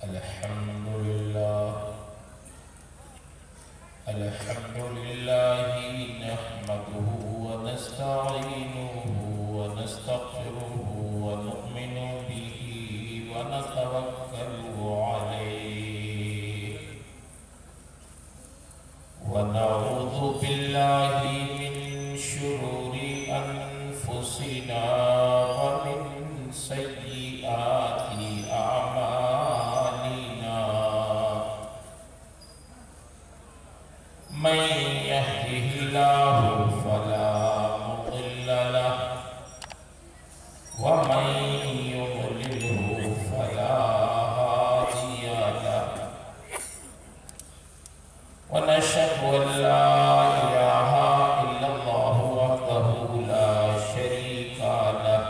الحمد لله نحمده ونستعينه ونستغفره ونؤمن به ونتوكل عليه ونعوذ بالله من شرور أنفسنا ومن سيئات أعمالنا من يهده الله فلا مضل له ومن يضلله فلا هادي له ونشهد أن لا إله إلا الله وحده لا شريك له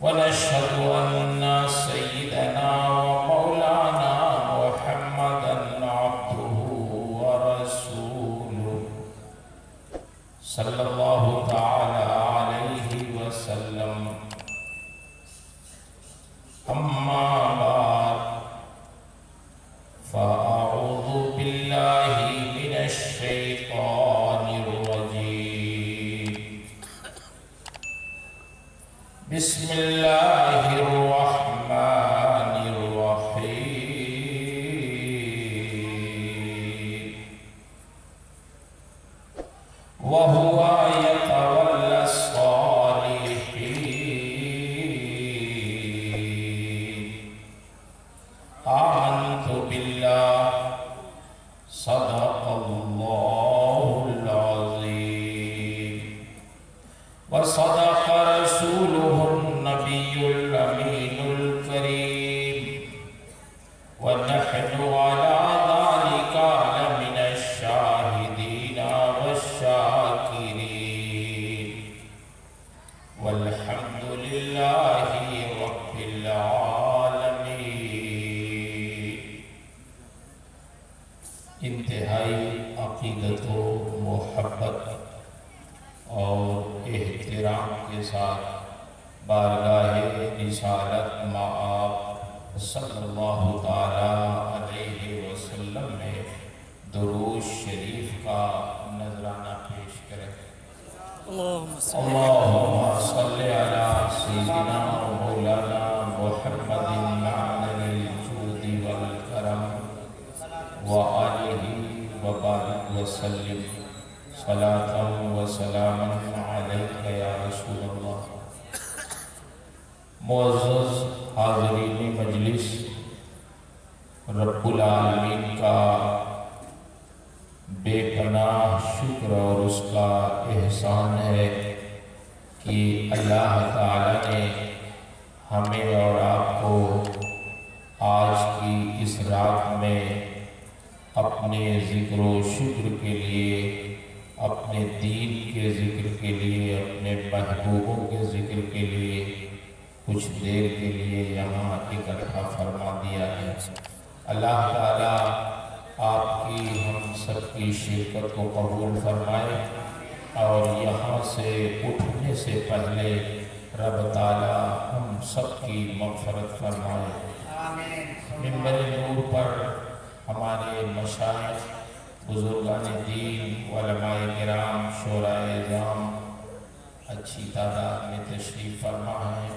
ونشهد أن سيدنا ومولانا محمدا عبده ورسوله صلى الله تعالى عليه وسلم أما بعد فأعوذ بالله من الشيطان الرجيم بسم الله الرحمن الرحيم وهو يتولى الصالحين آمنت بالله صدق الله العظيم وصدق رسوله النبي الأمين الكريم ونحن على ذلك لمن الشاهدين والشاكرين والحمد لله رب العالمين. انتہائی عقیدت و محبت اور احترام کے ساتھ بارگاہ رسالت مآب صلی اللہ تعالی علیہ وسلم میں درود شریف کا نذرانہ پیش کریں. اللہم صلی علی سیدنا و مولانا محمد معدن الجود والکرم وآلہ وبارک وسلم صلاة و سلام علیک یا رسول اللہ. معزز حاضرین مجلس، رب العالمین کا بے پناہ شکر اور اس کا احسان ہے کہ اللہ تعالی نے ہمیں اور آپ کو آج کی اس رات میں اپنے ذکر و شکر کے لیے، اپنے دین کے ذکر کے لیے، اپنے محبوبوں کے ذکر کے لیے کچھ دیر کے لیے یہاں اکٹھا فرما دیا ہے. اللہ تعالیٰ آپ کی ہم سب کی شرکت کو قبول فرمائے اور یہاں سے اٹھنے سے پہلے رب تعالیٰ ہم سب کی مغفرت فرمائے. منبر نور پر ہمارے مشائخ، بزرگان دین، علماء کرام، شورائے اعظام اچھی تعداد میں تشریف فرما ہے.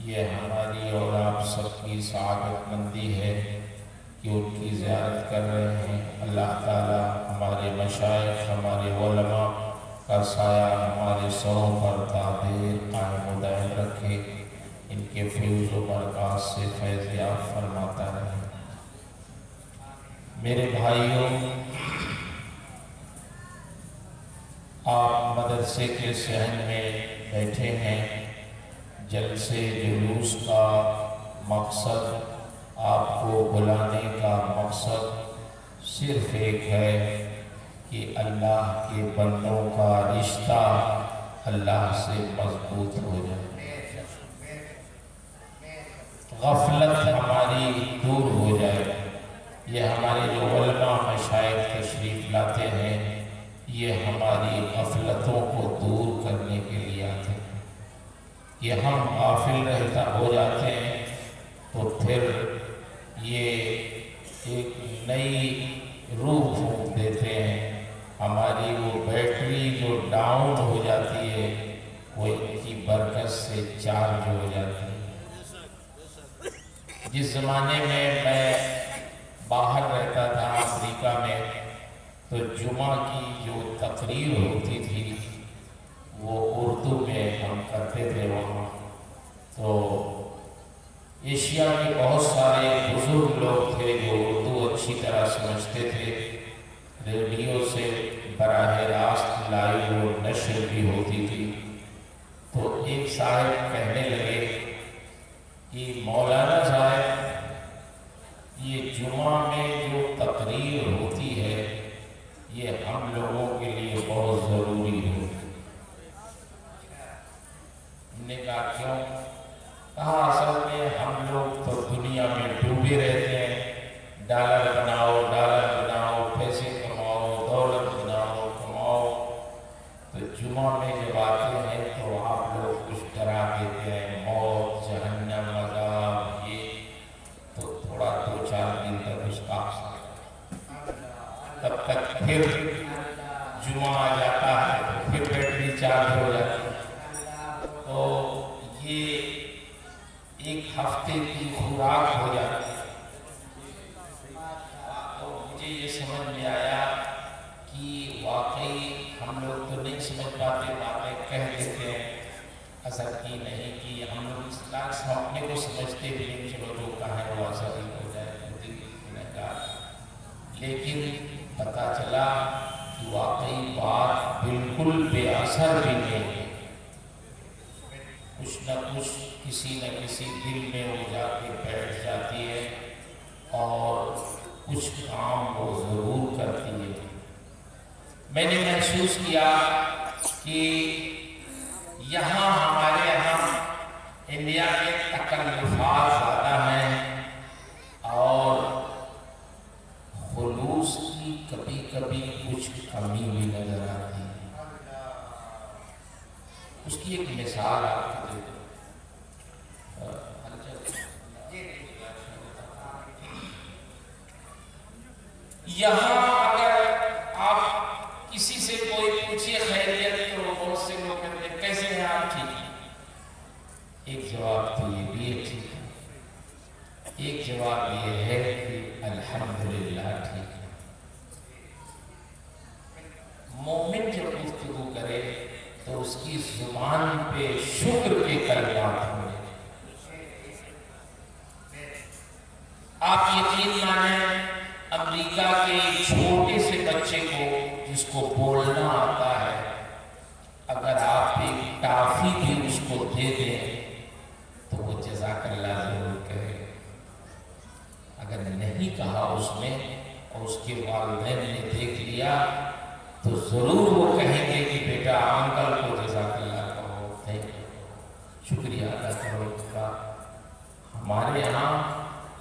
یہ ہماری اور آپ سب کی سعادت مندی ہے کہ ان کی زیارت کر رہے ہیں. اللہ تعالیٰ ہمارے مشائخ، ہمارے علماء کا سایہ ہمارے سروں پر دائر قائم و دائم رکھے، ان کے فیض و برکات سے فیض یاب فرماتا رہے. میرے بھائیوں، آپ مدرسے کے صحن میں بیٹھے ہیں. جلسے جلوس کا مقصد، آپ کو بلانے کا مقصد صرف ایک ہے کہ اللہ کے بندوں کا رشتہ اللہ سے مضبوط ہو جائے، غفلت ہماری دور ہو جائے. یہ ہمارے جو علماء مشائخ تشریف لاتے ہیں، یہ ہماری غفلتوں کو دور کرنے کے لیے آتے ہیں. کہ ہم غافل رہتا ہو جاتے ہیں تو پھر روح پھونک دیتے ہیں، ہماری وہ بیٹری جو ڈاؤن ہو جاتی ہے وہ ان کی برکت سے چارج ہو جاتی ہے۔ جس زمانے میں باہر رہتا تھا امریکہ میں، تو جمعہ کی جو تقریر ہوتی تھی وہ اردو میں ہم کرتے تھے وہاں۔ تو ایشیا کے بہت سارے بزرگ لوگ تھے جو اردو اچھی طرح سمجھتے تھے، ریڈیو سے براہ راست لائیو نشر بھی ہوتی تھی۔ تو ایک صاحب کہنے لگے کہ مولانا صاحب، یہ جمعہ میں جو تقریر ہوتی ہے یہ ہم لوگوں کے لیے بہت ضروری ہے۔ ہم نے کہا کیوں؟ کہا اصل میں ہم لوگ تو دنیا میں ڈوبے رہتے ہیں، ڈالر بناؤ، پیسے کماؤ، دولت بناؤ کماؤ، تو جمعہ میں جب آتے ہیں تو آپ لوگ کچھ ڈرا دیتے ہیں، موت، جہنم، عذاب، یہ تو تھوڑا 2-4 دن تک اس کا تب تک پھر جمعہ آ جاتا ہے تو پھر بیٹری چارج ہو جاتی ہے۔ تو یہ ایک ہفتے کی خوراک ہو جاتی ہے۔ تو مجھے یہ سمجھ میں آیا کہ واقعی ہم لوگ تو نہیں سمجھ پاتے، باتیں کہہ دیتے ہیں، اثر کی نہیں کی، ہم لوگ اس طرح سے اپنے کو سمجھتے بھی نہیں، چلو جو کہا ہے وہ اثر ہی ہو جائے، لیکن پتہ چلا کہ واقعی بات بالکل بے اثر بھی نہیں ہے، کچھ نہ کچھ کسی نہ کسی دل میں وہ جا کے بیٹھ جاتی ہے اور کچھ کام وہ ضرور کرتی ہے۔ میں نے محسوس کیا کہ یہاں ہمارے یہاں انڈیا کے تکلفات زیادہ ہیں اور خلوص کی کبھی کبھی کچھ کمی بھی نظر آتی ہے۔ اس کی ایک مثال آپ کو دے دوں۔ یہاں اگر آپ کسی سے کوئی پوچھئے خیریت تو بہت سے لوگ کہتے ہیں کیسے ہیں آپ؟ ٹھیک ہے۔ ایک جواب تو یہ بھی ہے ٹھیک ہے، ایک جواب یہ ہے کہ الحمدللہ ٹھیک ہے۔ مومن جب گفتگو کرے تو اس کی زبان پہ شکر کے کلمات ہوں۔ آپ یقین مانیں، امریکہ کے ایک چھوٹے سے بچے کو جس کو بولنا آتا ہے، اگر آپ ایک ٹافی بھی اس کو دے دیں تو وہ جزاک اللہ ضرور کہے۔ اگر نہیں کہا اس نے اور اس کے والدین نے دیکھ لیا تو ضرور وہ کہیں گے کہ بیٹا انکل کو جزاک اللہ کہو، شکریہ ادا کرو اس کا۔ ہمارے یہاں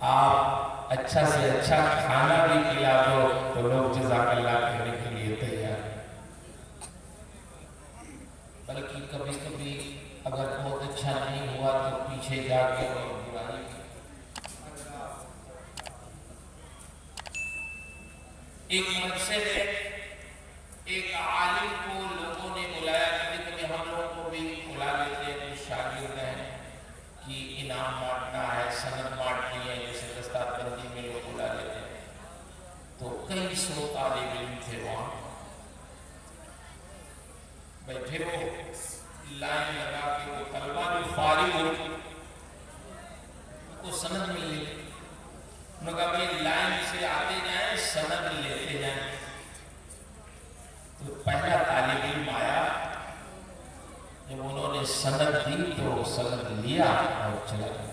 آپ اچھا سے اچھا کھانا بھی کھلا دو تو لوگ جزاک اللہ کہنے کے لیے تیار ہیں، بلکہ کبھی کبھی اگر بہت اچھا نہیں ہوا تو پیچھے جا کے اور برائی کی۔ ایک مدرسے میں ایک عالم کو لوگوں نے بلایا، کبھی کبھی ہم لوگوں کو بھی بلا لیتے ہیں، کچھ شاگرد ہیں کہ انعام بانٹنا ہے، سند بانٹنی ہے، جیسے دستار بندی میں لوگ بلا لیتے ہیں۔ تو کئی سو طالب علم تھے وہاں بیٹھے، وہ لائن لگا کے وہ طلبہ جو فارغ ہو ان کو سند مل گئی، انہوں نے کہا کہ لائن سے آتے جائیں، سند لیتے جائیں۔ تو پہلا طالب علم آیا، جب انہوں نے سند دی تو سند لیا اور چلا گیا۔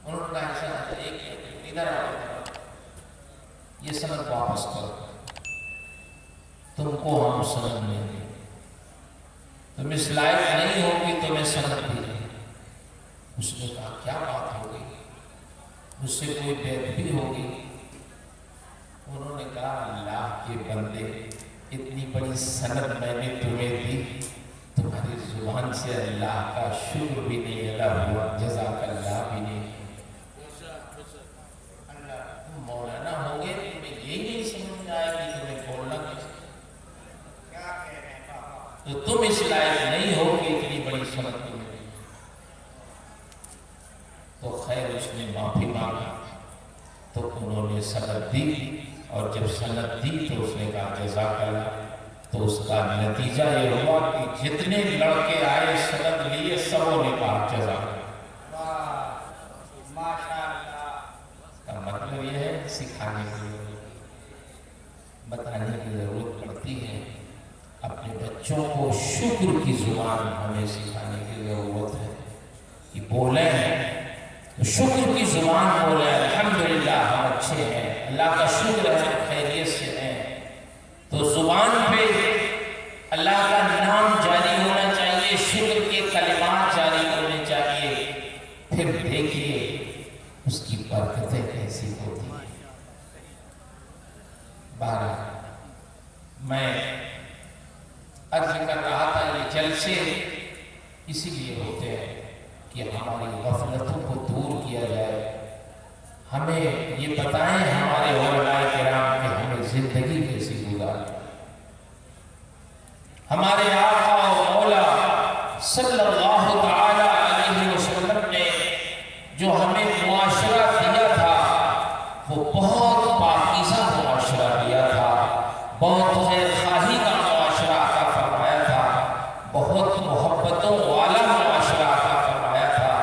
انہوں نے کہا ایسا ایک ادھر آؤ، یہ سند واپس کرو، تم کو ہم سند نہیں دیں، تم اس لائق نہیں ہوگی تمہیں سند دی۔ اس نے کہا کیا بات ہوگی، مجھ سے کوئی بیعت بھی ہوگی؟ انہوں نے کہا اللہ کے بندے، اتنی بڑی سند میں نے تمہیں دی، تمہاری زبان سے اللہ کا شکر بھی نہیں ادا ہوا، جزاک اللہ بھی نہیں۔ مولانا ہوں گے تو خیر اس نے معافی مانگا تو انہوں نے سند دی، اور جب سند دی تو اس نے کہا جزاک اللہ۔ تو اس کا نتیجہ یہ ہوا کہ جتنے لڑکے آئے سند لیے سبوں نے کہا جزاک اللہ۔ کا مطلب یہ ہے سکھانے کی بتانے کی ضرورت پڑتی ہے، اپنے بچوں کو شکر کی زبان ہمیں سکھانے کی ضرورت ہے کہ بولیں، شکر کی زبان بولیں، الحمدللہ ہم اچھے ہیں، اللہ کا شکر ہے ہم خیریت سے ہیں۔ تو زبان پہ اللہ کا نام جاری ہونا چاہیے، شکر کے کلمات جاری ہونے چاہیے، پھر دیکھیے اس کی برکتیں کیسی ہوتی ہیں۔ میں عرض کر رہا تھا یہ جلسے اسی لیے ہوتے ہیں کہ ہماری غفلتوں کو دور کیا جائے، ہمیں یہ بتائیں ہمارے علماء کرام کہ ہمیں زندگی کیسی گزاریں۔ ہمارے آقا و مولا صلی اللہ تعالی علیہ وسلم نے جو ہمیں معاشرہ دیا تھا وہ بہت پاکیزہ معاشرہ دیا تھا، بہت خیر خواہی کا معاشرہ عطا فرمایا تھا، بہت محبتوں والا معاشرہ عطا فرمایا تھا۔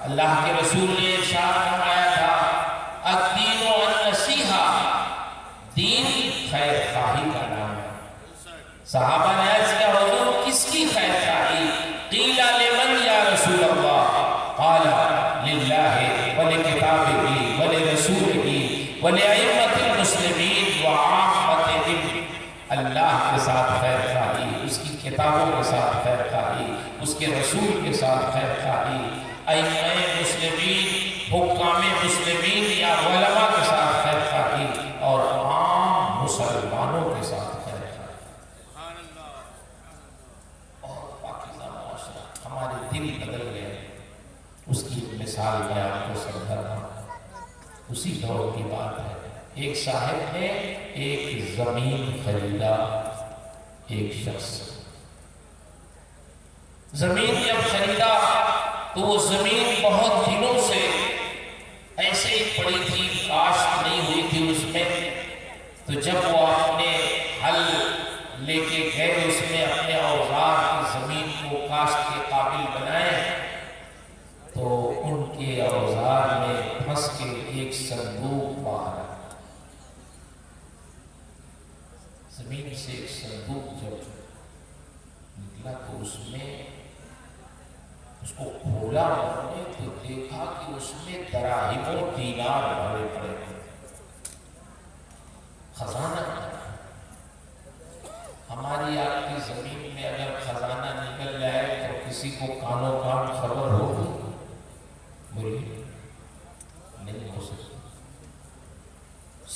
اللہ کے رسول نے ارشاد فرمایا تھا الدین النصیحہ، دین خیر خواہی کا نام ہے۔ صحابہ نے عرض کیا حضور کس کی خیر خواہی؟ قیل لمن یا رسول اللہ؟ قال للہ ولکتابہ ولرسولہ ولأئمۃ المسلمین وعامتہم۔ اللہ کے ساتھ خیر خواہی، اس کی کتابوں کے ساتھ خیر خواہی، اس کے رسول کے ساتھ خیر خواہی، ائمہ مسلمین، حکام مسلمین یا علماء کے ساتھ خیر خواہی، اور عام مسلمانوں کے ساتھ خیر خواہی۔ اور پاکیزہ معاشرہ، ہمارے دل بدل گئے، اس کی مثال میں آپ کو سمجھا رہا ہوں۔ اسی دور کی بات ہے، ایک صاحب نے ایک زمین خریدا، ایک شخص زمین جب خریدا تو وہ زمین بہت دنوں سے ایسے ہی پڑی تھی، کاشت نہیں ہوئی تھی اس میں۔ تو جب وہ اپنے ہل لے کے گئے اس میں اپنے اوزار کی زمین کو کاشت کے قابل بنائے، تو ان کے اوزار میں پھنس کے ایک صندوق باہر آیا۔ زمین سے ایک صندوق جب نکلا تو اس میں اس کو کھولا انہوں نے تو دیکھا کہ اس میں دراہم و دینار بھرے پڑے تھے، خزانہ۔ ہماری آپ کی زمین میں اگر خزانہ نکل جائے تو کسی کو کانوں کان خبر ہوگی؟ بولیے نہیں ہو سکتی۔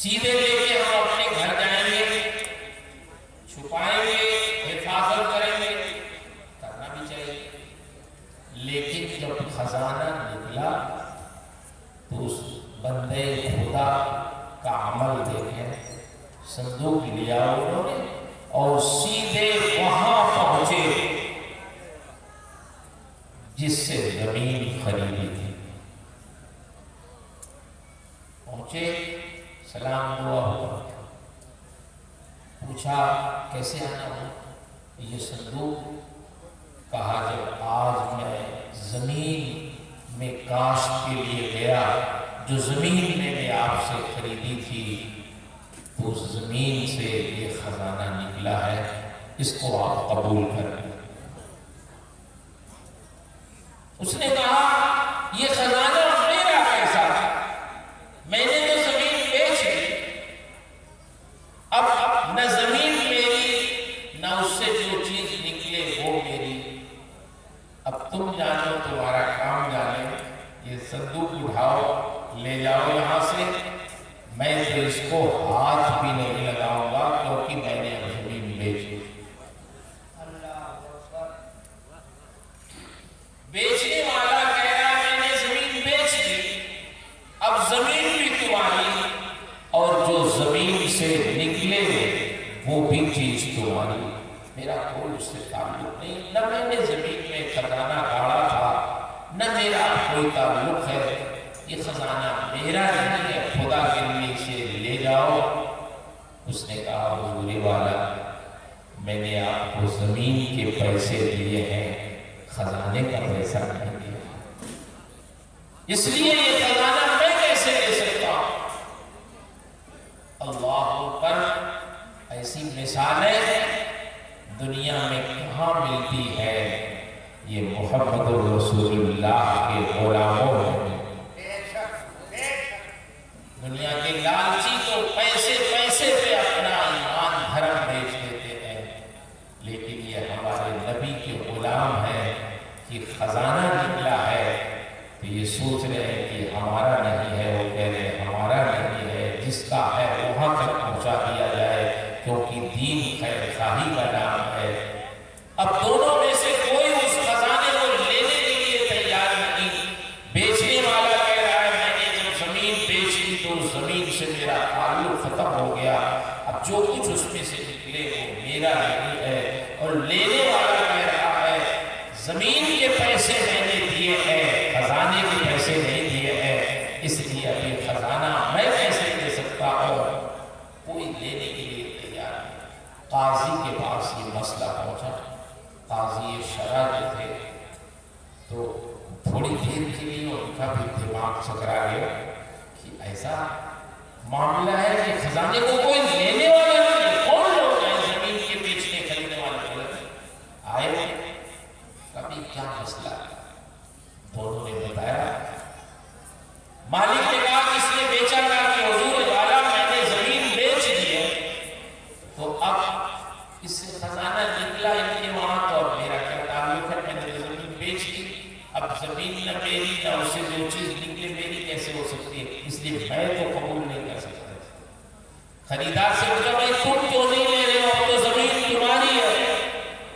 سیدھے لے کے ہم اپنے گھر جائیں گے، چھپائیں گے، حفاظت کریں گے، کرنا بھی چاہیے۔ لیکن جب خزانہ نکلا تو اس بندے خدا کا عمل دیکھیں، صندوق لیا انہوں نے اور سیدھے وہاں پہنچے جس سے زمین خریدی تھی۔ پہنچے، سلام دعا ہوا، پوچھا کیسے آنا ہو؟ یہ صندوق؟ کہا جب آج میں زمین میں کاشت کے لیے گیا، جو زمین میں نے آپ سے خریدی تھی، تو اس زمین سے یہ خزانہ نکلا ہے، اس کو آپ قبول کریں۔ اس نے کہا یہ خزانہ میرا کیسا تھا؟ میں نے تو زمین بیچ دی، اب نہ زمین میری نہ اس سے جو چیز نکلے وہ میری۔ اب تم جانو، تمہارا کام جانے، یہ صندوق اٹھاؤ لے جاؤ یہاں سے، میں تو اس کو ہاتھ بھی نہیں لگاؤں گا کیونکہ میں نے زمین بیچ دی۔ بیچنے والا کہہ رہا میں نے زمین بیچ دی، اب زمین بھی تمہاری اور جو زمین سے نکلے وہ بھی چیز تمہاری، میرا کوئی اس سے تعلق نہیں، نہ میں نے زمین میں خزانہ گاڑا تھا، نہ میرا کوئی تعلق ہے، یہ خزانہ میرا نہیں ہے، خدا کے لیے اسے لے جاؤ۔ اس نے کہا حضور والا میں نے آپ کو زمین کے پیسے دیے ہیں، خزانے کا پیسہ نہیں دیا، اس لیے یہ خزانہ میں کیسے لے سکتا ہوں؟ اللہ پر ایسی مثالیں دنیا میں کہاں ملتی ہے؟ یہ محمد رسول اللہ کے غلاموں میں۔ دنیا کے لالچی تو پیسے پہ اپنا ایمان دھرم بیچ دیتے ہیں، لیکن یہ ہمارے نبی کے غلام ہیں کہ خزانہ نکلا ہے تو یہ سوچ رہے ہیں کہ ہمارا نہیں ہے، وہ کہہ رہے ہیں ہمارا نہیں ہے، جس کا ہے وہاں تک پہنچا دیا جائے، کیونکہ دین خیر خواہی کا نام ہے۔ اب دونوں میں سے کوئی اس خزانے کو لینے کے لیے تیار نہیں۔ بیچنے والا کہہ رہا ہے میں نے جب زمین بیچ دی تو زمین سے میرا تعلق ختم ہو گیا، اب جو کچھ اس میں سے نکلے وہ میرا نہیں ہے، اور لینے والا کہہ رہا ہے زمین کے پیسے میں نے دیے ہیں، خزانے کے پیسے نہیں دیے ہیں، اس لیے اب یہ خزانہ میں کیسے دے سکتا ہوں؟ کوئی لینے کے لیے تیار نہیں۔ قاضی کے پاس یہ مسئلہ پہنچا۔ قاضی شرع جو تھے تو تھوڑی دیر کے لیے ان کا بھی دماغ چکرا گیا کہ ایسا معاملہ ہے کہ خزانے کو کوئی لینے والا نہیں، کون لوگ ہیں زمین کے بیچنے خریدنے والے لوگ آئے؟ کبھی کیا مسئلہ ہے؟ دونوں نے بتایا۔ مالک نے کہا کس نے بیچا؟ کہا کہ حضور والا میں نے زمین بیچ دی ہے، تو اب اس سے خزانہ نکلا ان کے وہاں، تو اب میرا کیا تعلق ہے؟ میں نے زمین بیچ دی، اب زمین نہ میری نہ اسے جو چیز نکلے میری کیسے ہو سکتی ہے؟ اس لیے میں تو قبول نہیں کر سکتا۔ خریدار سے پوچھا بھائی تم کیوں نہیں لے رہے ہو؟ اب تو زمین تمہاری ہے۔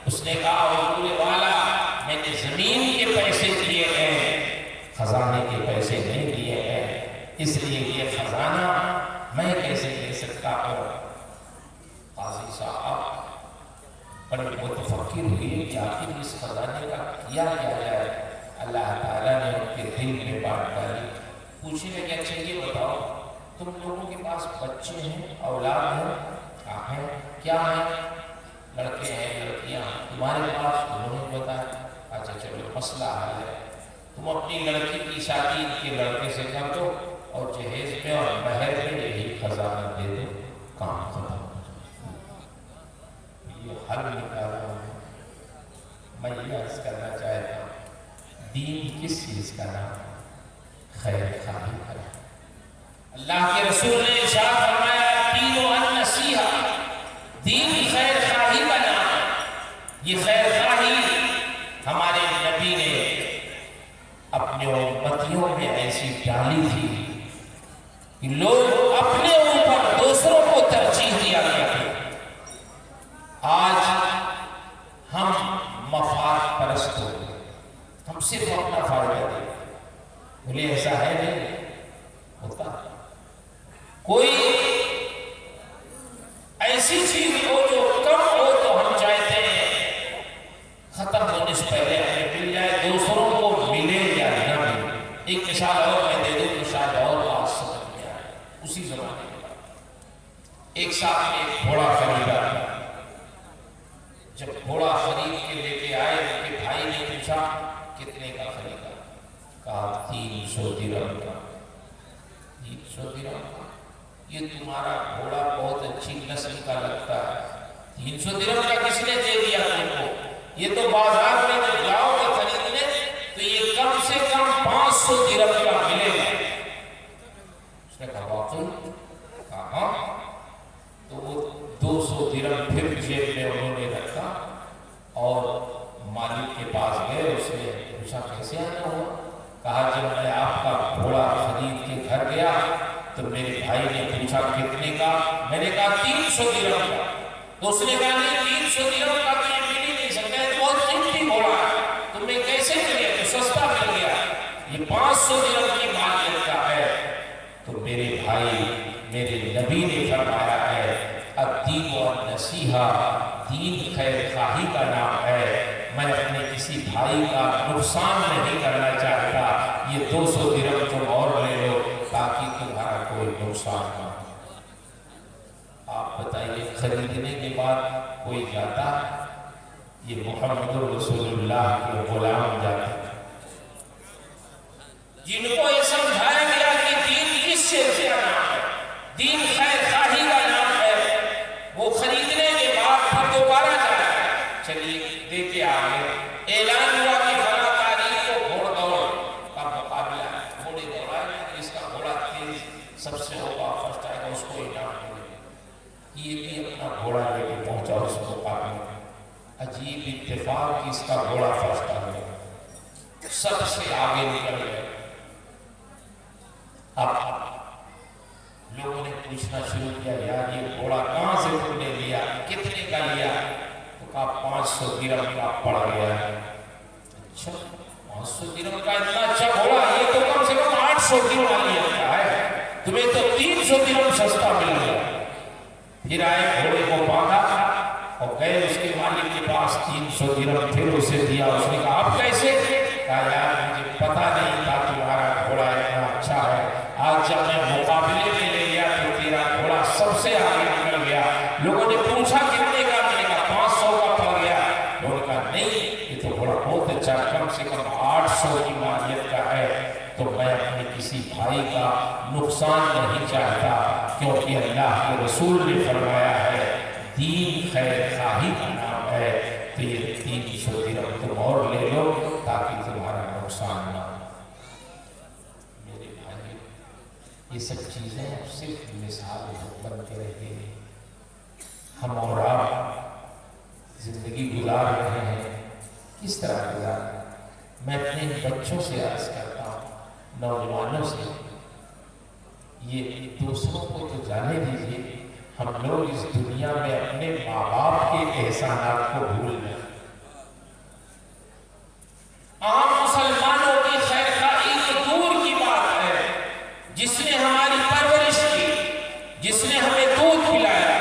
اس نے کہا حضور والا میں نے زمین کے پیسے دیے ہیں، خزانے کے پیسے نہیں دیے ہیں، اس لیے یہ خزانہ میں کیسے لے سکتا ہوں؟ قاضی صاحب بڑے متفکر ہوئے کہ آخر اس خزانے کا کیا جائے؟ اللہ تعالیٰ نے ان کے دل میں بات ڈالی۔ پوچھنے لگے اچھا یہ بتاؤ تم لوگوں کے پاس بچے ہیں، اولاد ہیں؟ کہاں ہیں؟ کیا ہیں؟ لڑکے ہیں، لڑکیاں ہیں؟ تمہارے پاس؟ انہوں نے بتایا۔ اچھا چلو مسئلہ حل ہے، تم اپنی لڑکی کی شادی ان کے لڑکے سے کر دو اور جہیز میں اور مہر میں یہی خزانہ دے دو، کام ختم۔ یہ حل نکالا ہوں۔ میں یہ عرض کرنا چاہتا ہوں دین کس چیز کا نام ہے؟ خیر خواہی کا نام۔ اللہ کے رسول نے ارشاد فرمایا دین و النصیحہ، دین خیر خواہی کا نام ہے۔ یہ خیر خواہی ہمارے نبی نے اپنے امتیوں میں ایسی ڈالی تھی کہ لوگ اپنے اوپر دوسروں کو ترجیح دیا کرتے۔ آج ہم مفاد پرست ہو گئے، ہم صرف اپنا فائدہ دیں۔ بولے ایسا ہے نہیں ہوتا؟ کوئی ایسی چیز ہو جو کم ہو تو ہم چاہتے ہیں ختم ہونے سے پہلے ہمیں مل جائے، دوسروں کو ملے یا نہ ملے۔ ایک مثال اور میں دے دوں تو شاید اور بات سمجھ میں آئے۔ اسی زمانے میں ایک صاحب نے ایک گھوڑا خریدا، جب گھوڑا خرید کے لے کے آئے ان کے بھائی نے پوچھا کتنے کا خریدا؟ کہا 300 درہم کا۔ 300 درہم کا؟ یہ تمہارا گھوڑا بہت اچھی نسل کا لگتا ہے، 300 درہم کا کس نے دے دیا تم کو؟ یہ تو بازار میں جب جاؤ گے خریدنے تو یہ کم سے کم 500 درہم کا ملے گا۔ اس نے کہا واقعی؟ کہا ہاں۔ تو وہ 200 درہم پھر جیب میں انہوں نے رکھا اور مالک کے پاس گئے۔ اس نے پوچھا کیسے آنا ہوا؟ کہا جب میں آپ کا گھوڑا خرید کے گھر گیا تو میرے بھائی نے پوچھا کتنے کا؟ میں نے کہا 300 درہم کا۔ تو اس نے کہا نہیں 300 درہم کا تو یہ مل ہی نہیں سکتا، ہے بہت قیمتی گھوڑا ہے، تمہیں کیسے مل گیا؟ تو سستا مل گیا، یہ 500 درہم کی مالیت کا ہے۔ تو میرے بھائی میرے نبی نے فرمایا ہے الدین والنصیحہ، دین خیر خواہی کا نام ہے۔ میں اپنے کسی بھائی کا نقصان نہیں کرنا چاہتا، یہ 200 درہم تم اور لے لو تاکہ تمہارا کوئی نقصان نہ ہو۔ آپ بتائیے خریدنے کے بعد کوئی جاتا؟ یہ محمد رسول اللہ کے غلام جاتے جن کو یہ سمجھایا گیا کہ دین کس چیز کا نام ہے، دین خیر خواہی کا نام ہے، وہ خریدنے کے بعد پھر دوبارہ جاتا ہے۔ چلیے دے کے آگے اعلان ہوا کہ فلاں تاریخ کو گھوڑ دوڑ کا مقابلہ ہے، گھوڑے دوڑائے، اس کا گھوڑا تیز سب سے ہوگا، فرسٹ آئے گا، اس کو انعام ملے گا۔ یہ بھی اپنا گھوڑا لے کے پہنچا اس مقابلے میں، عجیب اتفاق کہ اس کا گھوڑا فرسٹ آ گیا، سب سے آگے نکل گیا۔ اب لوگوں نے پوچھنا شروع کیا، یار یہ گھوڑا کہاں سے تم نے لیا، کتنے کا لیا؟ تو کہا 500 درہم کا پڑ گیا۔ اچھا 500 درہم کا اتنا اچھا گھوڑا، یہ تو کم سے کم 800 درہم لیا ہے، تمہیں تو 300 درہم سستا مل گیا۔ پھر آئے، گھوڑے کو باندھا اور گئے اس کے مالک کے پاس، 300 درہم پھر اسے دیا۔ اس نے کہا اب کیسے؟ کہا یار مجھے پتا نہیں تھا تمہارا گھوڑا اتنا اچھا ہے، آج جب میں مقابلے میں لے گیا تو تیرا گھوڑا سب سے آگے نکل گیا۔ لوگوں نے پوچھا کتنے کا؟ میں نے کہا 500 کا پڑ گیا۔ لوگوں نے کہا نہیں یہ تو گھوڑا بہت اچھا، کم سے کم 800 کی مالیت کا ہے۔ تو میں اپنے کسی بھائی کا نقصان نہیں چاہتا، کیونکہ اللہ کے رسول نے فرمایا ہے دین خیر خواہی کا نام ہے، تو یہ 300 درہم تم اور لے لو تاکہ تمہارا نقصان نہ ہو۔ میرے بھائی یہ سب چیزیں صرف مثال بن کے رہتی ہیں، ہم اور آپ زندگی گزار رہے ہیں، کس طرح گزار رہے ہیں؟ میں اپنے بچوں سے عرض کرتا ہوں، نوجوانوں سے، یہ دوسروں کو تو جانے دیجیے، ہم لوگ اس دنیا میں اپنے ماں باپ کے احسانات کو بھول گئے۔ عام مسلمانوں کی خیر خواہی تو دور کی بات ہے، جس نے ہماری پرورش کی، جس نے ہمیں دودھ پلایا،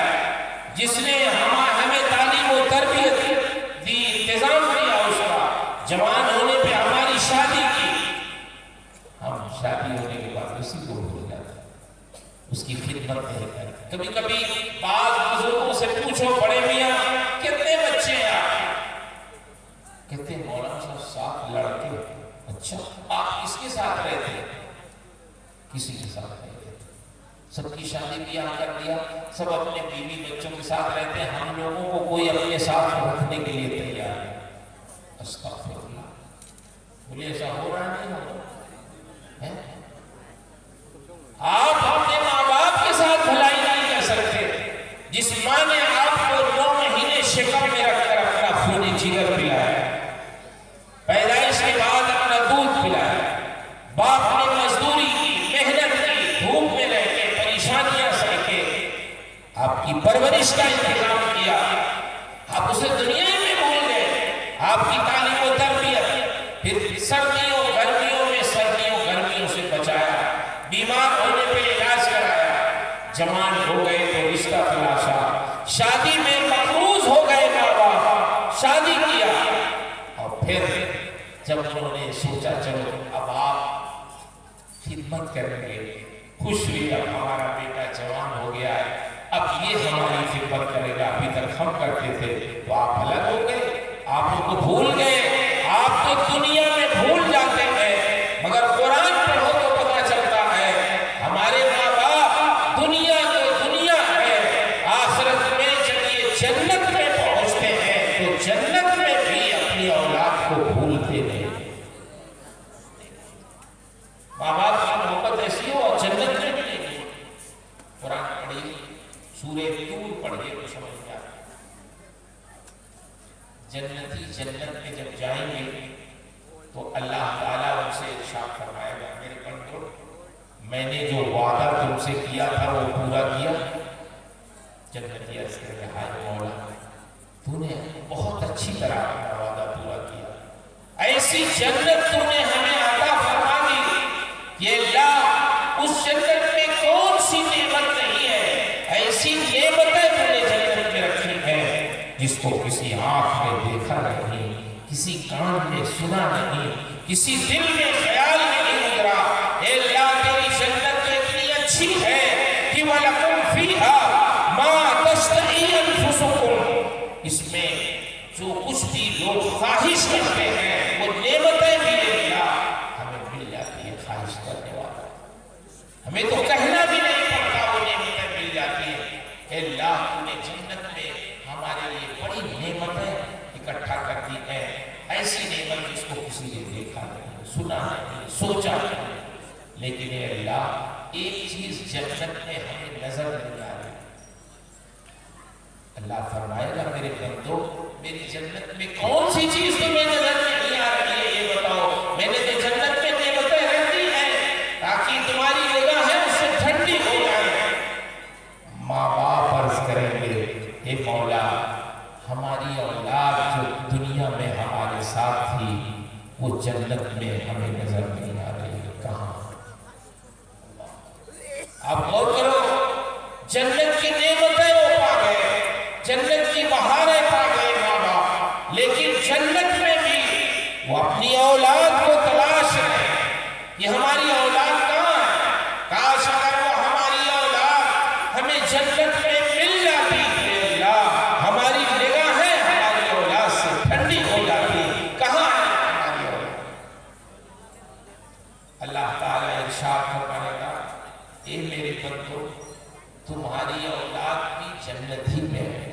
جس نے ہمیں تعلیم و تربیت دی، انتظام کیا اس کا، جوان ہونے پہ ہماری شادی کی، ہم شادی ہونے کے بعد اسی کو بھول جاتے ہیں، اس کی خدمت نہیں کرتے۔ کبھی کبھی بعض بزرگوں سے پوچھو بڑے میاں کتنے بچے ہیں آپ؟ کہتے ہیں مولانا صاحب 7 لڑکے۔ اچھا آپ کس کے ساتھ رہتے ہیں؟ کسی کے ساتھ رہتے ہیں، سب کی شادی بیاہ کر دیا، سب اپنے بیوی بچوں کے ساتھ رہتے ہیں، ہم لوگوں کو کوئی اپنے ساتھ رکھنے کے لیے تیار ہے۔ استغفر اللہ، بولے ایسا ہو رہا نہیں ہو رہا ہے؟ آپ اپنے ماں باپ کے ساتھ بھلائی نہیں کر سکتے، جس ماں نے آپ کو 9 مہینے شکم میں رکھ کر اپنا خون جگر پلایا، پیدائش کے بعد اپنا دودھ پلایا، باپ نے مزدوری کی، محنت کی، دھوپ میں رہ کے پریشانیاں سہ کے آپ کی پرورش کا انتظام کیا، آپ اسے دنیا میں بھول گئے، آپ کی تعلیم و تربیت، پھر سردیوں گرمیوں میں، سردیوں گرمیوں سے بچایا، بیمار ہونے پہ علاج کرایا، جوان ہو گئے تو رشتہ تلاشا، شادی میں مقروض ہو گئے ماں باپ، شادی کیا، اور پھر جب انہوں نے سوچا چلو اب آپ خدمت کریں گے، خوش ہوئی اب ہمارا بیٹا جوان ہو گیا ہے، اب یہ ہماری خدمت کرے گا، ابھی تک ہم کرتے تھے، تو آپ الگ ہو گئے، آپ ان کو بھول گئے، آپ تو دنیا میں بھول جاتے ہیں، مگر قرآن پڑھو تو پتہ چلتا ہے ہمارے ماں باپ دنیا تو دنیا ہے، آخرت میں جب یہ جنت میں پہنچتے ہیں تو جنت میں بھی اپنی اولاد کو بھولتے نہیں۔ ماں باپ کی محبت ایسی ہو اور جنت میں بھی نہیں۔ قرآن پڑھیے، سورہ طور پڑھیے تو سمجھ میں آئے، جنتی جنت میں جب جائیں گے تو اللہ تعالیٰ ان سے ارشاد فرمائے گا میرے بندو، میں نے جو وعدہ تم سے کیا تھا وہ پورا کیا؟ جنتی عرض کرے گا ہائے مولا، تو نے بہت اچھی طرح اپنا وعدہ پورا کیا، ایسی جنت تو نے ہمیں عطا فرما دی، یہ اللہ اس جنت میں کون سی نعمت نہیں ہے، ایسی نعمتیں تو نے جنت میں رکھی ہے جس کو کسی آنکھ نے دیکھا نہیں، کسی کان نے سنا نہیں، کسی دل میں خیال نہیں گزرا۔ اے اللہ تیری جنت اتنی اچھی ہے کہ وَلَكُمْ فِيهَا مَا تَشْتَهِي أَنفُسُكُمْ، اس میں جو کچھ بھی لوگ خواہش کرتے ہیں وہ نعمتیں بھی اللہ ہمیں مل جاتی ہے۔ خواہش کرنے والا ہمیں تو کہنا بھی نہیں پڑتا، وہ نعمتیں مل جاتی ہیں۔ اے اللہ تو نے جنت میں ہمارے لیے بڑی نعمتیں اکٹھا کر دی ہے، ایسی نعمت جس کو کسی نے دیکھا نہیں، سنا نہیں، سوچا نہیں۔ لیکن اے اللہ ایک چیز جنت میں ہمیں نظر نہیں آ رہی۔ اللہ فرمائے گا میرے بندو میری جنت میں کون سی چیز تمہیں نظر نہیں آ رہی ہے یہ بتاؤ۔ میں نے تو جنت میں نعمتیں رکھ دی ہیں تاکہ تمہاری نگاہیں اس سے ٹھنڈی ہو جائیں۔ ماں باپ عرض کریں گے اے مولا ہماری اولاد جو دنیا میں ہمارے ساتھ تھی وہ جنت میں ہمیں نظر نہیں آ رہی ہے، کہاں؟ آپ غور کرو، جنت کی نعمتیں وہ پا گئے، جنت کی بہاریں پا گئے ماں باپ، لیکن جنت میں بھی وہ اپنی اولاد کو تلاش ہے۔ یہ ہماری اولاد کہاں ہے؟ کاش اگر وہ ہماری اولاد ہمیں جنت میں مل جاتی ہے، اللہ ہماری نگاہیں ہماری اولاد سے ٹھنڈی ہو جاتی۔ کہاں ہے ہماری اولاد؟ اللہ تعالیٰ ارشاد فرمائے گا اے میرے بندو تمہاری اولاد بھی جنت ہی میں ہے،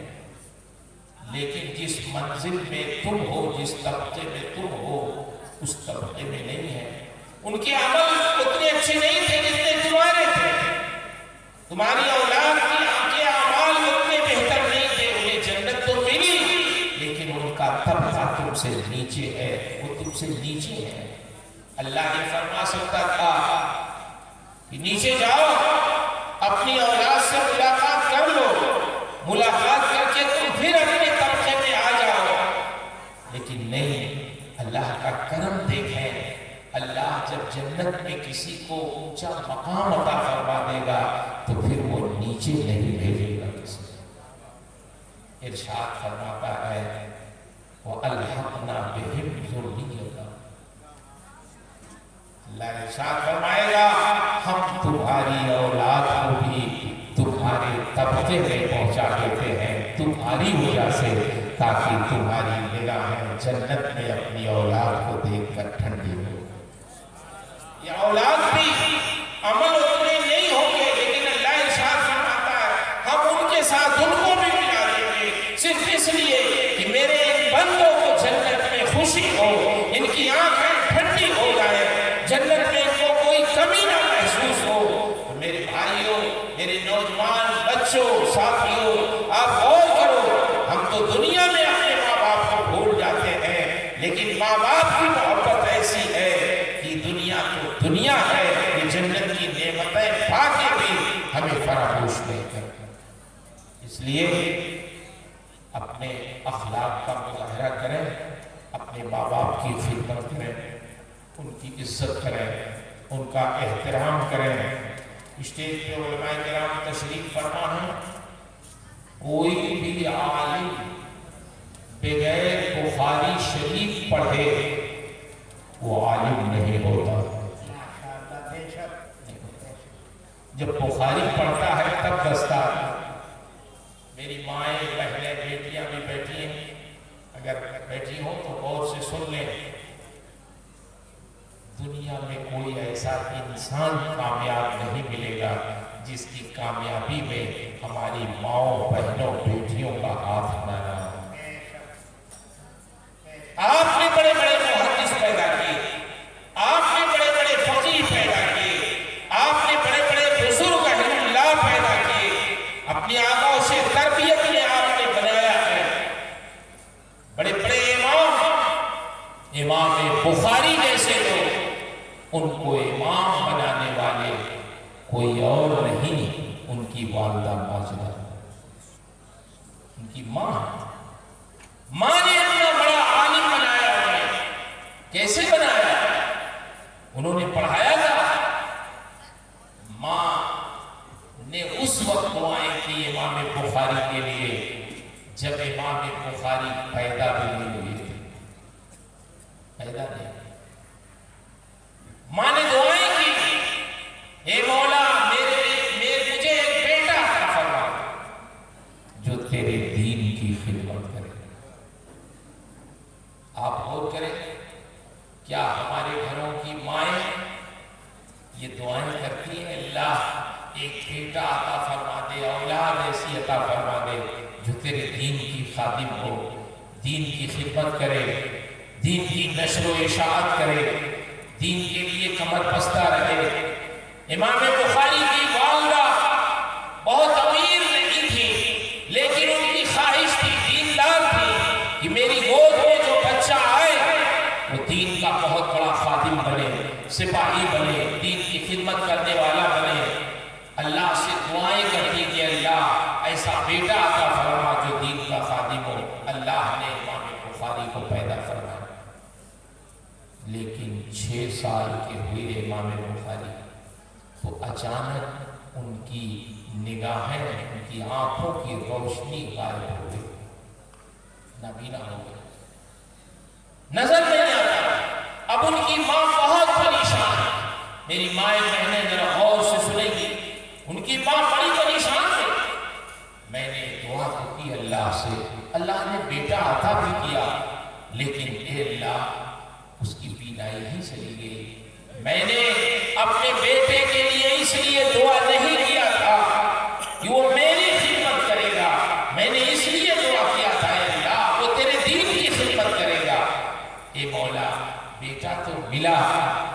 لیکن جس منزل میں تم ہو، جس طبقے میں تم ہو، اس طبقے میں نہیں ہے۔ ان کے عمل اتنے اچھے نہیں تھے جتنے تمہارے تھے، تمہاری اولاد کے اعمال اتنے بہتر نہیں تھے، انہیں جنت تو ملی لیکن ان کا طبقہ تم سے نیچے ہے، وہ تم سے نیچے ہے۔ اللہ نے فرما سکتا تھا کہ نیچے جاؤ اپنی اولاد سے ملاقات کر لو، ملاقات کر کے تم پھر اپنے طبقے میں آ جاؤ، لیکن نہیں۔ اللہ کا کرم دیکھیں، اللہ جب جنت میں کسی کو اونچا مقام عطا فرما دے گا تو پھر وہ نیچے نہیں بھیجے گا کسی کو۔ ارشاد فرماتا ہے وَأَلْحَقْنَا بِهِمْ ذُرِّيَّتَهُمْ، اللہ ارشاد فرمائے گا ہم تمہاری اولاد کو بھی تمہارے طبقے میں پہنچا دیتے ہیں تمہاری وجہ سے، تاکہ تمہاری نگاہیں جنت میں اپنی اولاد کو دیکھ کر ٹھنڈی ہو۔ یہ اولاد بھی عمل اتنے نہیں ہوں گے، لیکن اللہ ارشاد فرماتا ہے ہم ان کے ساتھ ان کو بھی ملا دیں گے، صرف اس لیے کہ میرے ان بندوں کو جنت میں خوشی ہو، ان کی آنکھیں ٹھنڈی ہو جائیں، جنت میں ان کو کوئی کمی نہ محسوس ہو۔ تو میرے بھائیوں، میرے نوجوان بچوں، ساتھیوں، آپ غور کرو، ہم تو دنیا میں اپنے ماں باپ کو بھول جاتے ہیں، لیکن ماں باپ کی محبت ایسی ہے کہ دنیا تو دنیا ہے، یہ جنت کی نعمتیں پا کے بھی ہمیں فراموش نہیں کرتے۔ اس لیے اپنے اخلاق کا مظاہرہ کریں، اپنے ماں باپ کی خدمت کریں، ان کی عزت کریں، ان کا احترام کریں۔ اسٹیج پہ علماء کرام تشریف فرما ہے، کوئی بھی عالم بغیر بخاری شریف پڑھے وہ عالم نہیں ہوتا۔ جب بخاری پڑھتا ہے تب دستار۔ میری مائیں، بہنیں، بیٹیاں بھی بیٹھی ہیں، اگر بیٹھی ہوں تو غور سے سن لیں، دنیا میں کوئی ایسا انسان کامیاب نہیں ملے گا جس کی کامیابی میں ہماری ماؤں، بہنوں، بیٹیوں کا ہاتھ نہ رہا۔ آپ نے بڑے بڑے محدث پیدا کیے، آپ نے بڑے بڑے فقیہ پیدا کیے، آپ نے بڑے بڑے بزرگ اہل اللہ پیدا کیے، اپنی آباؤ سے تربیت میں آپ نے بنایا ہے۔ بڑے بڑے امام بخاری جیسے لوگ، ان کو امام بنانے والے کوئی اور نہیں، ان کی والدہ ماجدہ، ان کی ماں نے اتنا بڑا عالم بنایا انہیں۔ کیسے بنایا؟ انہوں نے پڑھایا تھا، ماں نے اس وقت دعائیں کی امام بخاری کے لیے جب امام بخاری پیدا بھی نہیں ہوئے تھے۔ یہ دعائیں کرتی ہیں اللہ ایک بیٹا عطا فرما دے، اولاد ایسی عطا فرما دے جو تیرے دین کی خادم ہو، دین کی خدمت کرے، دین کی نشر و اشاعت کرے، دین کے لیے کمر بستہ رہے۔ امام بخاری کی والدہ بہت امیر نہیں تھی، لیکن ان کی خواہش تھی، دیندار تھی، کہ میری گود میں جو بچہ آئے وہ دین کا بہت بڑا خادم بنے، سپاہی بنے، دین کی خدمت کرنے والا بنے۔ اللہ سے دعائیں کرتی کہ اللہ ایسا بیٹا عطا فرما جو دین کا خادم ہو۔ اللہ نے امام بخاری کو پیدا فرمایا، لیکن 6 سال کے ہوئے امام بخاری تو اچانک ان کی نگاہیں، ان کی آنکھوں کی روشنی غائب ہو گئی، نابینا ہو گئی، نظر نہیں آتا۔ اب ان کی ماں بہت پریشان ہے۔ میری مائیں بہنیں ذرا غور سے سنیں گی، ان کی ماں بڑی پریشان ہے۔ میں نے دعا کی اللہ سے، اللہ نے بیٹا عطا بھی کیا، لیکن اے اللہ اس کی بینائی ہی چلی گئی۔ میں نے اپنے بیٹے کے لیے اس لیے دعا نہیں کیا تھا کہ وہ میری خدمت کرے گا، میں نے اس لیے دعا کیا تھا اے اللہ وہ تیرے دین کی خدمت کرے گا۔ اے مولا بیٹا تو ملا،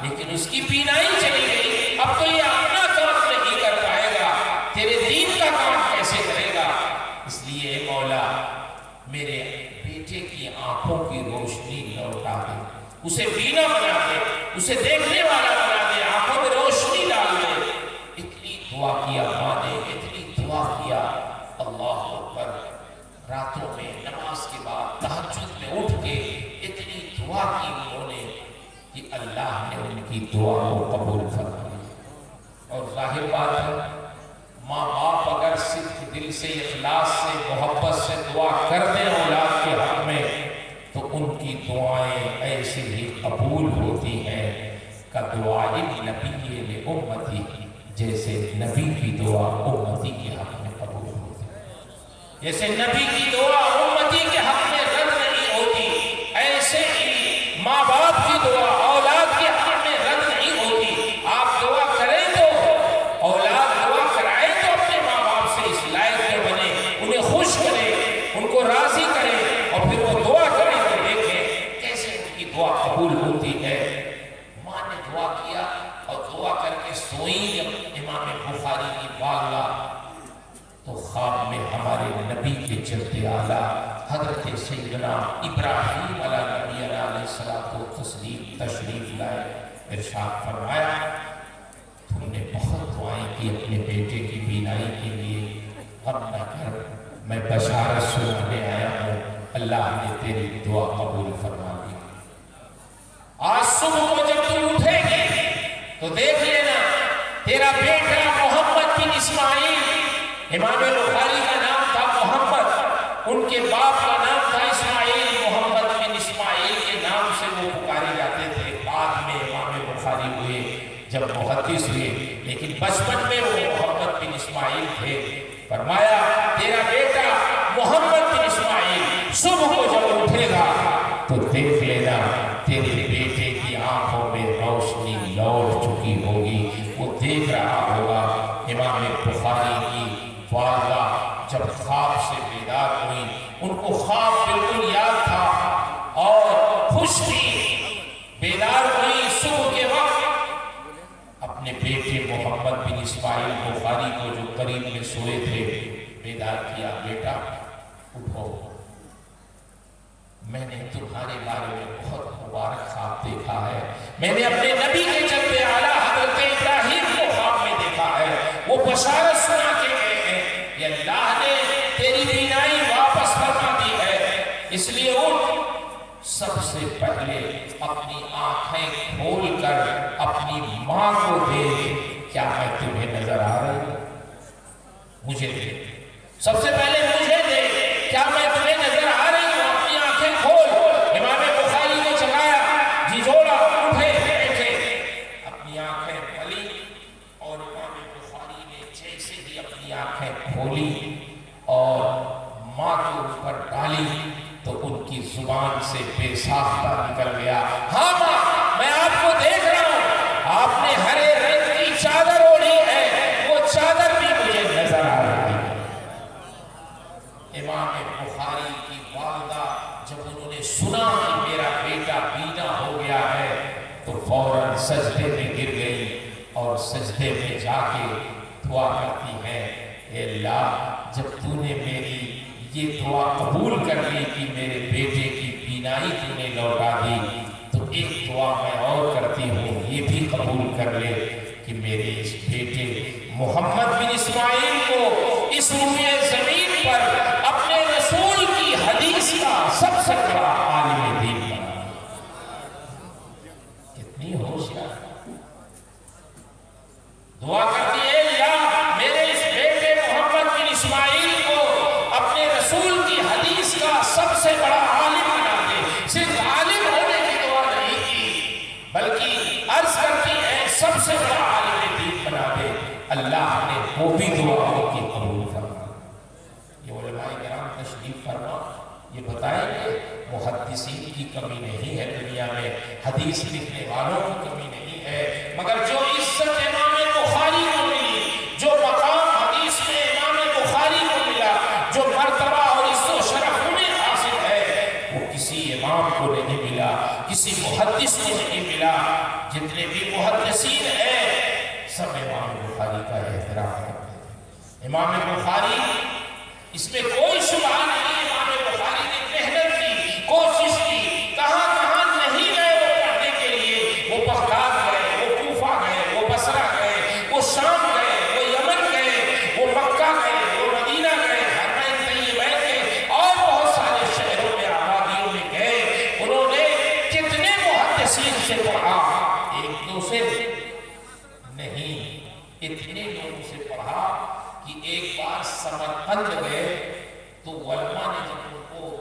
لیکن اس کی بینائی چلی گئی، اب تو یہ اپنا کام نہیں کر پائے گا، تیرے دین کا کام کیسے کرے گا؟ اس لیے اے مولا میرے بیٹے کی آنکھوں کی روشنی لوٹا دے، اسے بینا بنا دے، اسے دیکھنے والا بنا دے، آنکھوں میں روشنی ڈال دے۔ اتنی دعا کیا ماں نے، اتنی دعا کیا، اللہ اکبر، راتوں میں نماز کے بعد تہجد میں اٹھ کے اتنی دعا کی انہوں نے کہ اللہ نے ان کی دعا کو قبول فرما لیا۔ اور ظاہر بات ہے ماں باپ اگر صرف دل سے، اخلاص سے، محبت سے دعا کر دیں اولاد کے حق میں تو ان کی دعائیں ایسے ہی قبول ہوتی ہیں کہ دعائیں نبی لامتی، جیسے نبی کی دعا امتی کے حق میں قبول ہوتی ہے۔ جیسے نبی کی دعا امتی کے حق میں رد نہیں ہوتی، ایسے ہی ماں باپ کی دعا اولاد کے حق میں رد نہیں ہوتی۔ آپ دعا کریں تو اولاد دعا کرائے تو اپنے ماں باپ سے اس لائق میں بنے، انہیں خوش کرے، ان کو راضی کرے، اور پھر وہ دعا کرے تو دیکھیں کیسے ان کی دعا قبول ہوتی ہے۔ ماں نے دعا کیا اور دعا کر کے سوئی جب امام بخاری کی والدہ، تو خواب میں ہمارے نبی کے جد اعلیٰ حضرت سیدنا ابراہیم علیہ نبی علیہ الصلوۃ والتسلیم تشریف لائے، ارشاد فرمایا تم نے بہت دعائیں کی اپنے بیٹے کی بینائی کے لیے، غم نہ کر، میں بشارت سنانے آیا ہوں، اللہ نے تیری دعا قبول فرما دی۔ آج صبح کو جب تم اٹھے گے تو دیکھ لینا تیرا بیٹا محمد بن اسماعیل، امام بخاری کا نام تھا محمد، ان کے باپ کا نام تھا اسماعیل، محمد بن اسماعیل کے نام سے وہ پکارے جاتے تھے۔ بعد میں امام بخاری ہوئے، جب محدث ہوئے، لیکن بچپن میں وہ محمد بن اسماعیل تھے۔ فرمایا تیرا بیٹا محمد بن اسماعیل صبح کو جب اٹھے گا تو دیکھ لینا تیرے بیٹے کی آنکھوں میں روشنی لوٹ چکی ہوگی، وہ دیکھ رہا ہوگا۔ امام بخاری کی والدہ جب خواب سے بیدار ہوئی، ان کو خواب بالکل یاد تھا اور خوش تھی، بیدار ہوئی صبح کے وقت، اپنے بیٹے محمد بن اسماعیل بخاری کو جو قریب میں سوئے تھے بیدار کیا، بیٹا اٹھو، میں نے تمہارے بارے میں بہت مبارک خواب دیکھا ہے، میں نے اپنے نبی کے جد اعلیٰ حضرت ابراہیم کو خواب میں دیکھا ہے، وہ بشارت سنا کے گئے ہیں کہ اللہ نے تیری بینائی واپس فرما دی ہے، اس لیے اٹھ، سب سے پہلے اپنی آنکھیں کھول کر اپنی ماں کو دیکھ، کیا میں تمہیں نظر آ رہی ہوں؟ مجھے دیکھ، سب سے پہلے مجھے دیکھ، کیا میں تمہیں نظر آ رہی ہوں؟ اپنی آنکھیں کھول۔ امام بخاری نے چلایا، جی جوڑا، اٹھے بیٹھے، اپنی آنکھیں کھلی، اور امام بخاری نے جیسے ہی اپنی آنکھیں کھولی اور ماں کے اوپر ڈالی تو ان کی زبان سے بے ساختہ نکل گیا، ہاں ماں میں آپ کو دیکھ رہا ہوں، آپ نے ہرے رنگ کی اور سجدے میں جا کے دعا کرتی ہیں، اے اللہ جب تو نے میری یہ دعا قبول کر لی کہ میرے بیٹے کی بینائی تو نے لوٹا دی، تو ایک دعا میں اور کرتی ہوں، یہ بھی قبول کر لے کہ میرے اس بیٹے محمد بن اسماعیل کو اس روئے زمین پر اپنے رسول کی حدیث کا سب سے بڑا عالم دین بنا۔ کتنی ہوشیار دعا کرتی ہے، یا میرے اس بیٹے محمد بن اسماعیل کو اپنے رسول کی حدیث کا سب سے بڑا عالم بنا دے۔ صرف عالم ہونے کی دعا نہیں کی، بلکہ عرض کرتی ہے سب سے بڑا عالم دین بنا دے۔ اللہ نے وہ بھی دعا کی قبول فرما۔ یہ علماء کرام تشریف فرما یہ بتائیں کہ محدثین کی کمی نہیں ہے دنیا میں، حدیث لکھنے والوں کی کمی نہیں ہے، مگر جو عزت امام بخاری کو ملی، جو مقام حدیث میں امام بخاری کو ملا، جو مرتبہ اور عزت و شرف انہیں حاصل ہے، وہ کسی امام کو نہیں ملا، کسی محدث کو نہیں ملا۔ جتنے بھی محدثین ہیں سب امام بخاری کا احترام کرتے ہیں۔ امام بخاری اس میں کوئی شبہ نہیں، امام بخاری نے محنت کی، کوشش کی، کہاں کہاں نہیں گئے وہ پڑھنے کے لیے، وہ بغداد گئے، وہ کوفہ گئے، وہ بصرہ گئے، وہ شام گئے، وہ یمن گئے، وہ مکہ گئے، وہ مدینہ گئے، حرمین طیبین گئے، اور بہت سارے شہروں میں آبادیوں میں گئے۔ انہوں نے کتنے محدثین سے پڑھا، ایک دو سے نہیں، اتنے لوگوں سے پڑھا کہ ایک بار سمرقند گئے تو علماء نے جب ان کو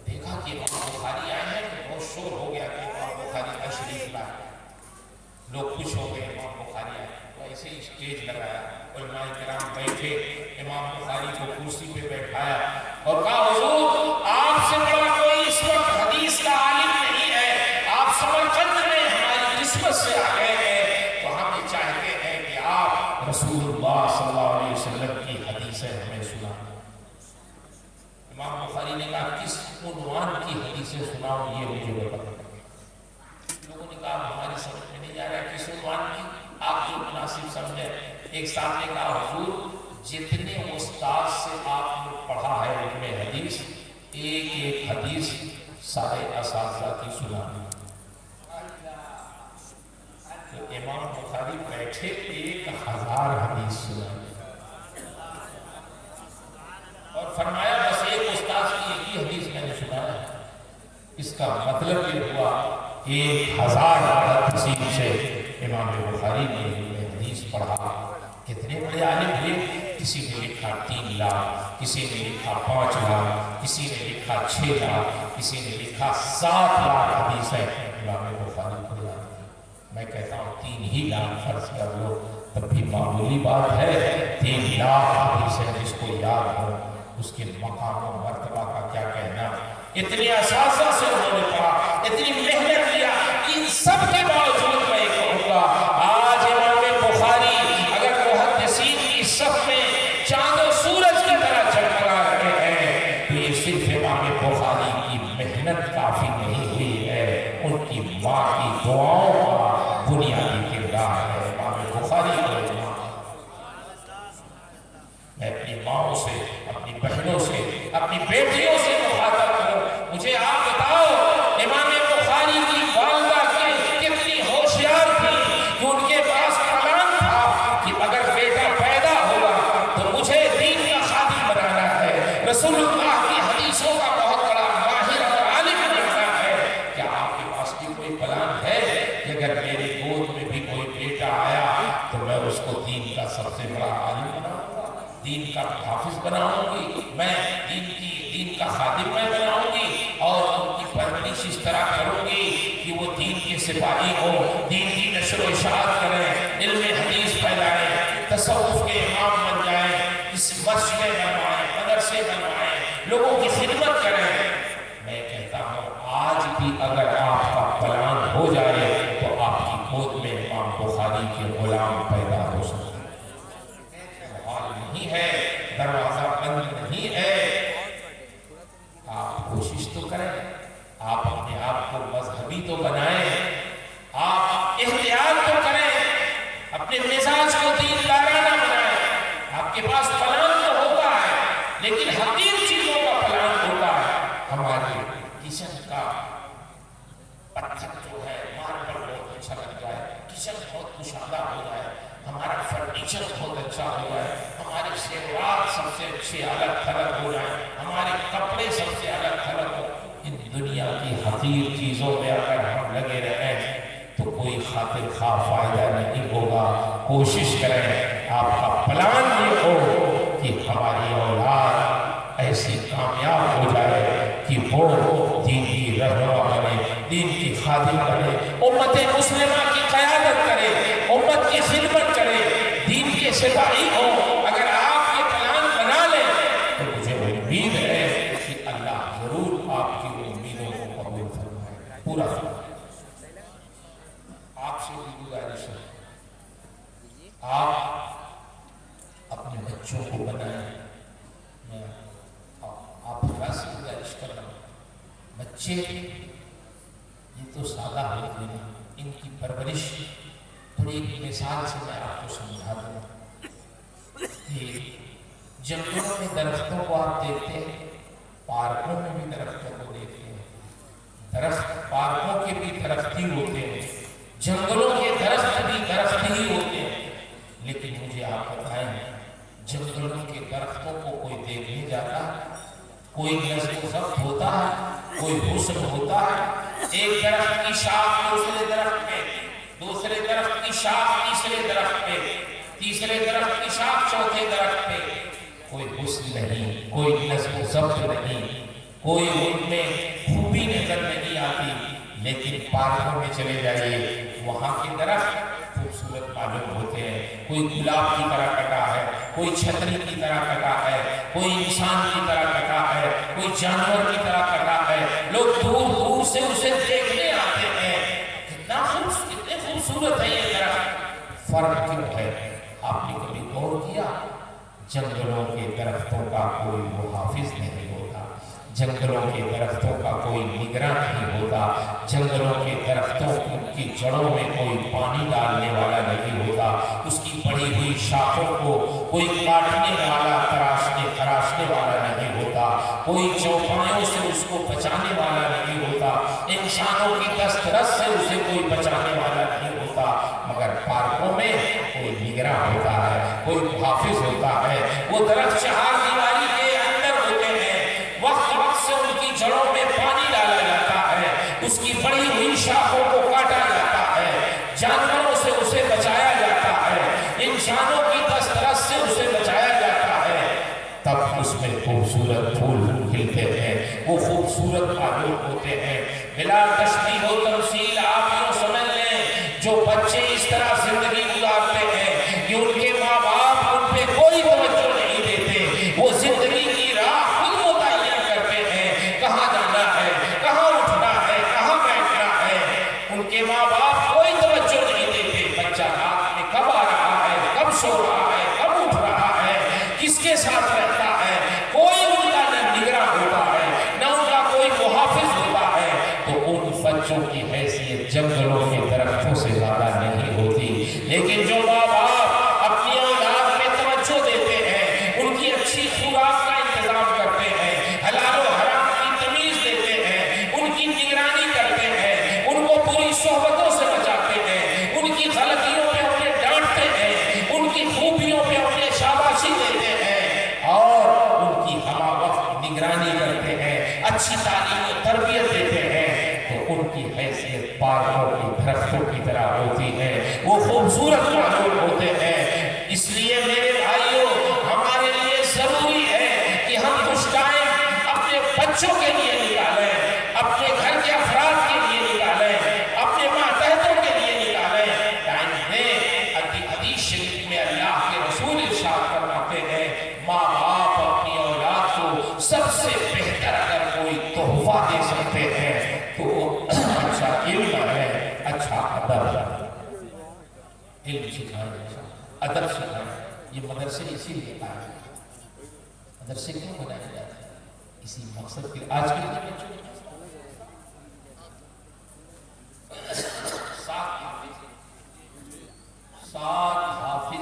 دیکھا کہ امام بخاری آئے ہیں تو بہت شور ہو گیا کہ امام بخاری تشریف لائے، لوگ خوش ہو گئے امام بخاری آئے، تو ایسے ہی اسٹیج لگایا، علماء کرام بیٹھے، امام بخاری کو کرسی پہ بیٹھایا اور کہا حضور آپ سے بڑا کوئی اس وقت حدیث کا عالم نہیں ہے، آپ سمرقند میں ہماری قسمت سے آ گئے ہیں، تو ہم یہ چاہتے ہیں کہ آپ رسول اللہ صلی اللہ علیہ وسلم کی حدیثیں ہمیں سنائیں۔ امام بخاری نے کہا کس عنوان کی حدیثیں سناؤں یہ مجھے بتاؤ۔ لوگوں نے کہا ہماری سمجھ میں نہیں جا رہا ہے کس عنوان کی، آپ جو مناسب سمجھیں۔ ایک صاحب نے کہا حضور جتنے استاد سے آپ نے پڑھا ہے ان میں حدیث، ایک ایک حدیث سارے اساتذہ کی سنانا۔ تو امام بخاری بیٹھے 1000 حدیث سنائے اور فرمایا بس ایک استاد کی ایک ہی حدیث میں نے سنایا۔ اس کا مطلب یہ ہوا 1000 محدثین سے امام بخاری نے حدیث پڑھا۔ کتنے بڑے عالم ہوئے، کسی نے لکھا 3 لاکھ، کسی نے لکھا 5 لاکھ، کسی نے لکھا 6 لاکھ، کسی نے لکھا 7 لاکھ حدیثیں امام بخاری کو یاد تھی۔ میں کہتا ہوں 3 ہی لاکھ فرض کر لو تب بھی معمولی بات ہے، 3 لاکھ حدیثیں جس کو یاد ہو اس کے مقام و مرتبہ کا کیا کہنا۔ اتنی اساتذہ سے انہوں نے پڑھا، اتنی محنت کیا، ان سب کے باوجود میں کہوں گا آج امام بخاری اگر محدثین کی صف میں چاند و سورج کی طرح چمکا رہے ہیں تو یہ صرف امام بخاری کی محنت کافی نہیں ہوئی ہے، ان کی ماں کی دعاؤں کا بنیادی کردار ہے۔ امام بخاری کو میں اپنی ماں سے، اپنی بہنوں سے، اپنی بیٹیوں سے مخاطب ہوں، مجھے آپ بتاؤ امام بخاری کی والدہ کتنی ہوشیار تھی کہ ان کے پاس پلان تھا کہ اگر بیٹا پیدا ہوگا تو مجھے دین کا خادم بنانا ہے، رسول اللہ کی حدیثوں کا بہت بڑا ماہر اور عالم بننا ہے۔ کیا آپ کے پاس بھی کوئی پلان ہے کہ اگر میرے گود میں بھی کوئی بیٹا آیا تو میں اس کو دین کا سب سے بڑا عالم بناؤں گا، دین کا حافظ بناؤں گی، میں دین کا خادم میں بناؤں گی اور ان کی پرورش اس طرح کروں گی کہ وہ دین کے سپاہی ہوں، دین کی نشر و اشاعت کریں، علم حدیث پھیلائیں، تصوف کے امام بن جائیں، اس مسجد بنوائیں، مدرسے بنوائیں، لوگوں کی خدمت کریں۔ میں کہتا ہوں آج بھی اگر آپ کا پلان ہو جائے تو آپ کی گود میں امام بخاری کے غلام پیدا ہو سکتے ہیں۔ محال نہیں ہے، دروازہ بند نہیں ہے، آپ کوشش تو کریں، آپ اپنے آپ کو مذہبی تو بنائیں، آپ احتیاط تو کریں، اپنے مزاج مزاج کو دیندارانہ بنائیں. آپ کے پاس پلان تو ہوتا ہے لیکن حقیر چیزوں کا پلان ہوتا ہے. ہمارے کچن کا پتھر جو ہے ماربل بہت اچھا لگ جائے, کچن بہت کشادہ ہو جائے, ہمارا فرنیچر بہت اچھا ہو جائے, ہمارے زیورات سب سے اچھے الگ تھلگ ہو جائیں, ہمارے کپڑے سب سے الگ تھلگ ہو. ان دنیا کی حقیر چیزوں میں اگر ہم لگے رہیں تو کوئی خاطر خواہ فائدہ نہیں ہوگا. کوشش کریں آپ کا پلان یہ ہو کہ ہماری اولاد ایسی کامیاب ہو جائے کہ وہ دین کی رہنما بنے, دین کی خادم بنے, امت مسلمہ کی قیادت کرے, امت کی خدمت کرے, دین کے سپاہی ہو. اگر آپ یہ پلان بنا لیں تو مجھے امید ہے کہ اللہ ضرور آپ کی امیدوں کو قبول فرمائے, پورا فرمائے. آپ سے بھی گزارش ہے آپ اپنے بچوں کو بنائیں. میں آپ سے گزارش کر رہا ہوں, بچے یہ تو سادہ ہوتے ہیں, ان کی پرورش تھوڑی ایک مثال سے میں آپ کو سمجھا دوں کہ جنگلوں میں درختوں کو آپ دیکھتے ہیں, پارکوں میں بھی درختوں کو دیکھتے ہیں. درخت پارکوں کے بھی درخت ہی ہوتے ہیں, جنگلوں کے درخت بھی درخت ہی ہوتے ہیں. لیکن مجھے آپ بتائیں جنگلوں کے درختوں کو کوئی دیکھنے جاتا ہے, کوئی نظر و ضبط ہوتا ہے, کوئی حسن ہوتا ہے. ایک درخت کی شاخ دوسرے درخت پہ, دوسرے درخت کی شاخ تیسرے درخت پہ, تیسرے درخت کی شاخ چوتھے درخت پہ. کوئی حسن نہیں, کوئی نظر و ضبط نہیں, کوئی ان میں خوبی نظر نہیں آتی. لیکن پارکوں میں چلے جائیے, وہاں کے درخت خوبصورت معلوم ہوتے ہیں. کوئی گلاب کی طرح کٹا ہے, کوئی چھتری کی طرح کٹا ہے, کوئی انسان کی طرح کٹا ہے, کوئی جانور کی طرح کٹا ہے. لوگ دور دور سے اسے دیکھنے آتے ہیں. کتنے خوبصورت ہے یہ درخت. فرق کیوں ہے؟ آپ نے کبھی غور کیا؟ جنگلوں کے درختوں کا کوئی محافظ نہیں ہوتا, جنگلوں کے درختوں کا کوئی نگراں نہیں ہوتا, جنگلوں کے درختوں کی جڑوں میں کوئی پانی ڈالنے والا نہیں ہوتا, اس کی بڑی ہوئی شاخوں کو کوئی کاٹنے والا تراشنے والا نہیں ہوتا, کوئی چوپایوں سے اس کو بچانے والا نہیں ہوتا, انسانوں کی دست رس سے اسے کوئی بچانے والا نہیں ہوتا. مگر پارکوں میں کوئی نگراں ہوتا ہے, کوئی محافظ ہوتا ہے. وہ درخت چہار دیواری کے اندر ہوتے ہیں, وقت وقت سے ان کی جڑوں میں پانی ڈالا جاتا ہے, اس کی بڑی ہوئی شاخوں کو کاٹا جاتا ہے, جانوروں سے اسے بچایا جاتا ہے, انسانوں کی دست رس سے اسے بچایا جاتا ہے. تب اس میں خوبصورت پھول کھلتے ہیں, وہ خوبصورت معلوم ہوتے ہیں. بلا تشبیہ و تمثیل آپ یوں سمجھ لیں, جو بچے اس طرح زندگی گزارتے ہیں کہ ان کے ماں باپ ان پہ کوئی توجہ نہیں دیتے, وہ زندگی کی راہ خود متعین کرتے ہیں, کہاں جانا ہے, کہاں اٹھنا ہے, کہاں بیٹھنا ہے. ان کے ماں باپ کوئی توجہ نہیں دیتے. بچہ رات میں کب آ رہا ہے, کب سو رہا ہے, کب اٹھ رہا ہے, کس کے ساتھ رہتا ہے, کوئی ان کا نہ نگراں ہوتا ہے, نہ ان کا کوئی محافظ ہوتا ہے. تو ان بچوں کی حیثیت جنگلوں کے درختوں سے زیادہ نہیں ہوتی. لیکن جو ماں باپ اپنی اولاد میں توجہ دیتے ہیں, ان کی اچھی خوراک کا انتظام کرتے ہیں, حلال و حرام کی تمیز دیتے ہیں, ان کی نگرانی کرتے ہیں, ان کو بری صحبتوں سے بچاتے ہیں, ان کی غلطیوں پہ انہیں ڈانٹتے ہیں, ان کی خوبیوں پہ انہیں شاباشی دیتے ہیں, اور ان کی ہمہ وقت نگرانی کرتے ہیں, اچھی تعلیم و تربیت دیتے ہیں, تو ان کی حیثیت پارکوں کی درختوں کی طرح ہوتی ہے. وہ خوبصورت معلوم ہوتے ہیں. اس لیے میرے بھائیوں, ہمارے لیے ضروری ہے کہ ہم کچھ ٹائم اپنے بچوں کے لیے نکالیں, اپنے گھر کے افراد کے لیے نکالیں, اپنے ماتحتوں کے لیے نکالیں. ٹائم دیں. حدیث شریف میں اللہ کے رسول ارشاد فرماتے ہیں, ماں باپ اپنی اولاد کو سب سے بہتر اگر کوئی تحفہ دے سکتے ہیں تو اچھا علم ہے, اچھا ادب ہے. علم سکھائیں, ادب سکھائیں. یہ مدرسے اسی لیے آئے, مدرسے کیوں بنائے جاتے ہیں؟ اسی مقصد کے. آج کے بچوں سات حافظ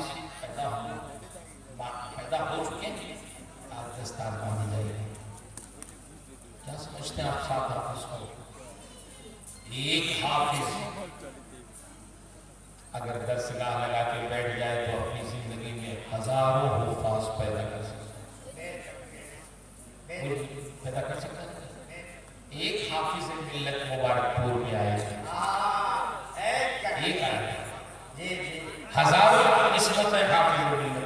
ہزاروں حفاظ پیدا کر سکتا ہے، پیدا کر سکتا ہے۔ ایک حافظ ملت مبارک پور میں آئے، ایک آئے، ہزاروں نسبت ہے حافظ ملت،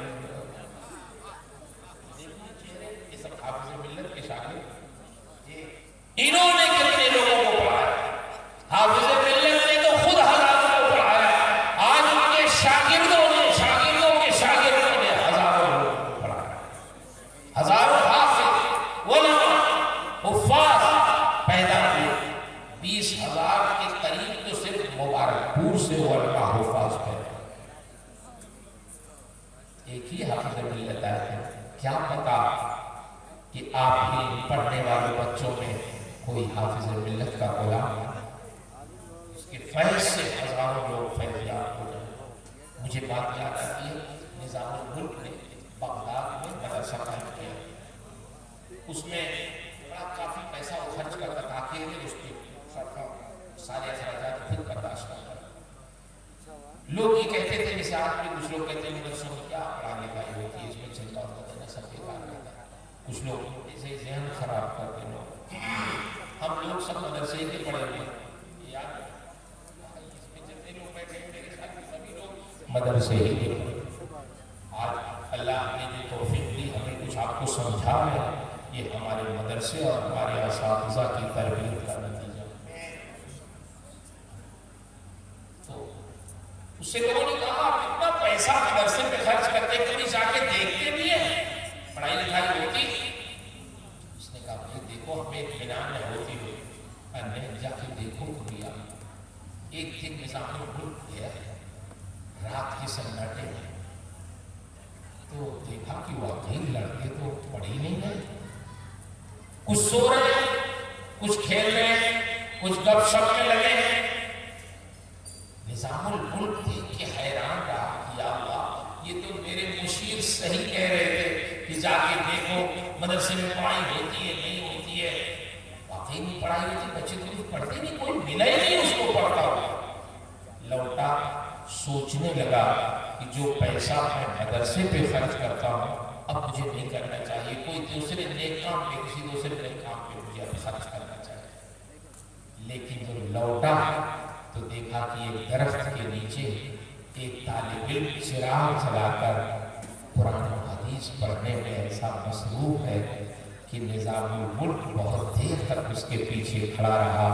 یہ سب حافظ ملت کے شاگرد، انہوں نے کتنے لوگوں کو پڑھایا؟ حافظ ملت نے تو خود ہزاروں کو پڑھایا، آج ان کے شاگردوں نے شاگردوں نے ہزاروں لوگوں کو پڑھایا، ہزاروں حافظ علماء حفاظ پیدا ہوئے، 20,000 کے قریب تو صرف مبارک پور سے علماء حفاظ پیدا۔ ایک ہی حافظ ملت آئے تھے، کیا پتا کہ آپ ہی پڑھنے والے بچوں میں کوئی حافظ ملت کا غلام ہے، اس کے فیض سے ہزاروں لوگ فیض یاب ہو جائیں۔ مجھے بات یاد آتی ہے، نظام الملک نے بغداد میں مدرسہ قائم کیا، اس میں بڑا کافی پیسہ وہ خرچ کرتا تاکہ اس کے سارے اخراجات خود برداشت کرتا۔ لوگ یہ کہتے تھے، مثال میں کچھ لوگ کہتے ہیں مدرسوں میں کیا پڑھا لکھائی ہوتی ہے، اس میں چلتا ہوتا دینا سب بیکار رہتا ہے، کچھ لوگ اسے ذہن خراب کرتے لوگ۔ ہم لوگ سب مدرسے کے پڑھے ہوئے ہیں، یاد اس میں جتنے لوگ بیٹھے ہیں میرے خیال میں سبھی لوگ مدرسے ہی کے پڑھے۔ آج اللہ نے جو توفیق دی ہمیں کچھ آپ کو سمجھا ہے، یہ ہمارے مدرسے اور ہمارے اساتذہ کی تربیت کا نتیجہ۔ اس سے لوگوں نے کہا آپ اتنا پیسہ مدرسے پہ خرچ کرتے کبھی جا کے دیکھتے بھی ہیں پڑھائی لکھائی ہوتی؟ اس نے کہا بھائی دیکھو ہمیں اطمینان نہ ہوتی ہوئی، نہیں جا کے دیکھو کبھی آپ۔ ایک دن نظام الملک گیا رات کے سناٹے میں، تو دیکھا کہ واقعی لڑکے تو پڑھ ہی نہیں گئے، کچھ سو رہے ہیں، کچھ کھیل رہے ہیں، کچھ گپ شپ میں لگے ہیں۔ نظام الملک دیکھ کے حیران رہا کہ یا اللہ یہ تو میرے مشیر صحیح کہہ رہے تھے کہ جا کے دیکھو مدرسے میں پڑھائی ہوتی ہے نہیں ہوتی ہے، واقعی نہیں پڑھائی ہوتی، بچے تو کچھ پڑھتے نہیں، کوئی ملا ہی نہیں اس کو پڑھتا ہوا۔ لوٹا سوچنے لگا کہ جو پیسہ میں مدرسے پہ خرچ کرتا ہوں اب مجھے نہیں کرنا چاہیے، کوئی دوسرے نیک کام پہ، کسی دوسرے نیک کام پہ مجھے اب خرچ کرنا چاہیے۔ لیکن جب لوٹا تو دیکھا کہ ایک درخت کے نیچے ایک طالب علم چراغ جلا کر قرآن و حدیث پڑھنے میں ایسا مصروف ہے کہ نظام الملک بہت دیر تک اس کے پیچھے کھڑا رہا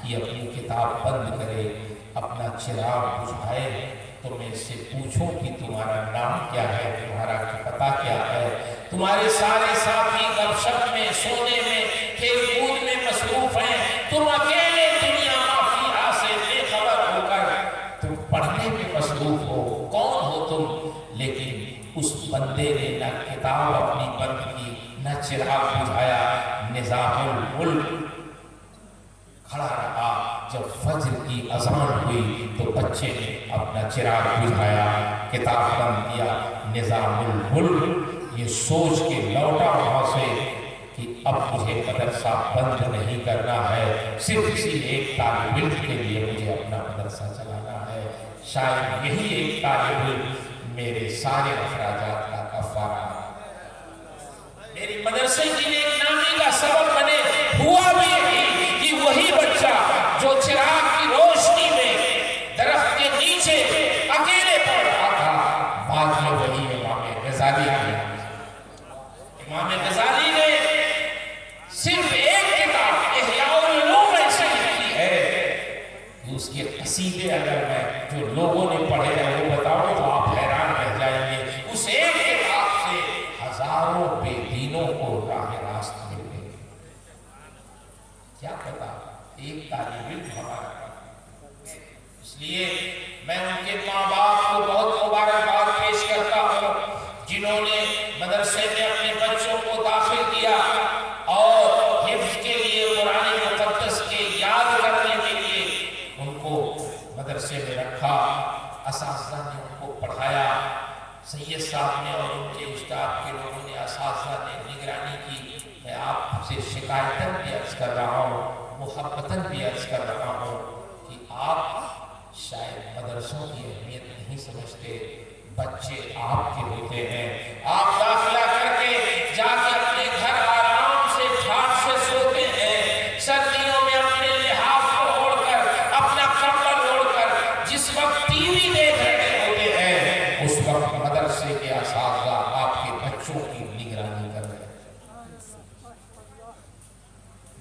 کہ اپنی کتاب بند کرے، اپنا چراغ بجھائے تو میں اس سے پوچھوں کہ تمہارا نام کیا ہے، تمہارا پتہ کیا ہے؟ تمہارے سارے ساتھی گپ شپ میں، سونے میں، کھیل کود میں مصروف ہیں، تم اکیلے دنیا مافیا سے بے خبر ہو کر تم پڑھنے میں مصروف ہو، کون ہو تم؟ لیکن اس بندے نے نہ کتاب اپنی بند کی، نہ چراغ بجھایا، نظام الملک کھڑا رہا۔ جب فجر کی اذان ہوئی تو بچے نے اپنا چراغ بجھایا، کتاب بند کیا۔ نظام الملک یہ سوچ کے لوٹا وہاں سے کہ اب مجھے مدرسہ بند نہیں کرنا ہے، صرف اسی ایک طالب علم کے لیے مجھے اپنا مدرسہ چلانا ہے، شاید یہی ایک طالب علم میرے سارے اخراجات کا کفارہ، میری مدرسے کی ایک نامی کا سبب بنے۔ ہوا بھی یہی کہ وہی بچہ جو چراغ کی روشنی میں درخت کے نیچے اکیلے پڑھ رہا تھا، بعد میں وہی امام غزالی نے صرف ایک کتاب احیاء العلوم ایسی لکھی ہے کہ اس کے قصیدے اگر میں جو لوگوں نے پڑھے ہیں وہ بتاؤں تو آپ حیران رہ جائیں گے۔ اس ایک کتاب سے ہزاروں بے دینوں کو راہ راست مل گئے۔ کیا پتا ایک طالب علم ہمارا، اس لیے میں ان کے ماں باپ کو بہت مبارکباد پیش کرتا ہوں جنہوں نے مدرسے میں اپنے بچوں کو داخل کیا اور حفظ کے لیے قرآن مقدس کے یاد کرنے کے لیے ان کو مدرسے میں رکھا، اساتذہ نے ان کو پڑھایا، سید صاحب نے اور ان کے اسٹاف کے لوگوں نے، اساتذہ نے نگرانی کی۔ میں آپ سے شکایتاً بھی عرض کر رہا ہوں، محبتاً بھی عرض کر رہا ہوں کہ آپ شاید مدرسوں کی اہمیت نہیں سمجھتے، بچے آپ کے ہوتے ہیں. آپ داخلہ کر کے جا کے اپنے گھر آرام سے ٹھاٹ سے سوتے ہیں. سردیوں میں اپنے لحاف کو اوڑھ کر, اپنا کمبل اوڑھ کر جس وقت ٹی وی دیکھ رہے ہوتے ہیں, اس وقت مدرسے کے اساتذہ آپ کے بچوں کی نگرانی کر رہے ہیں,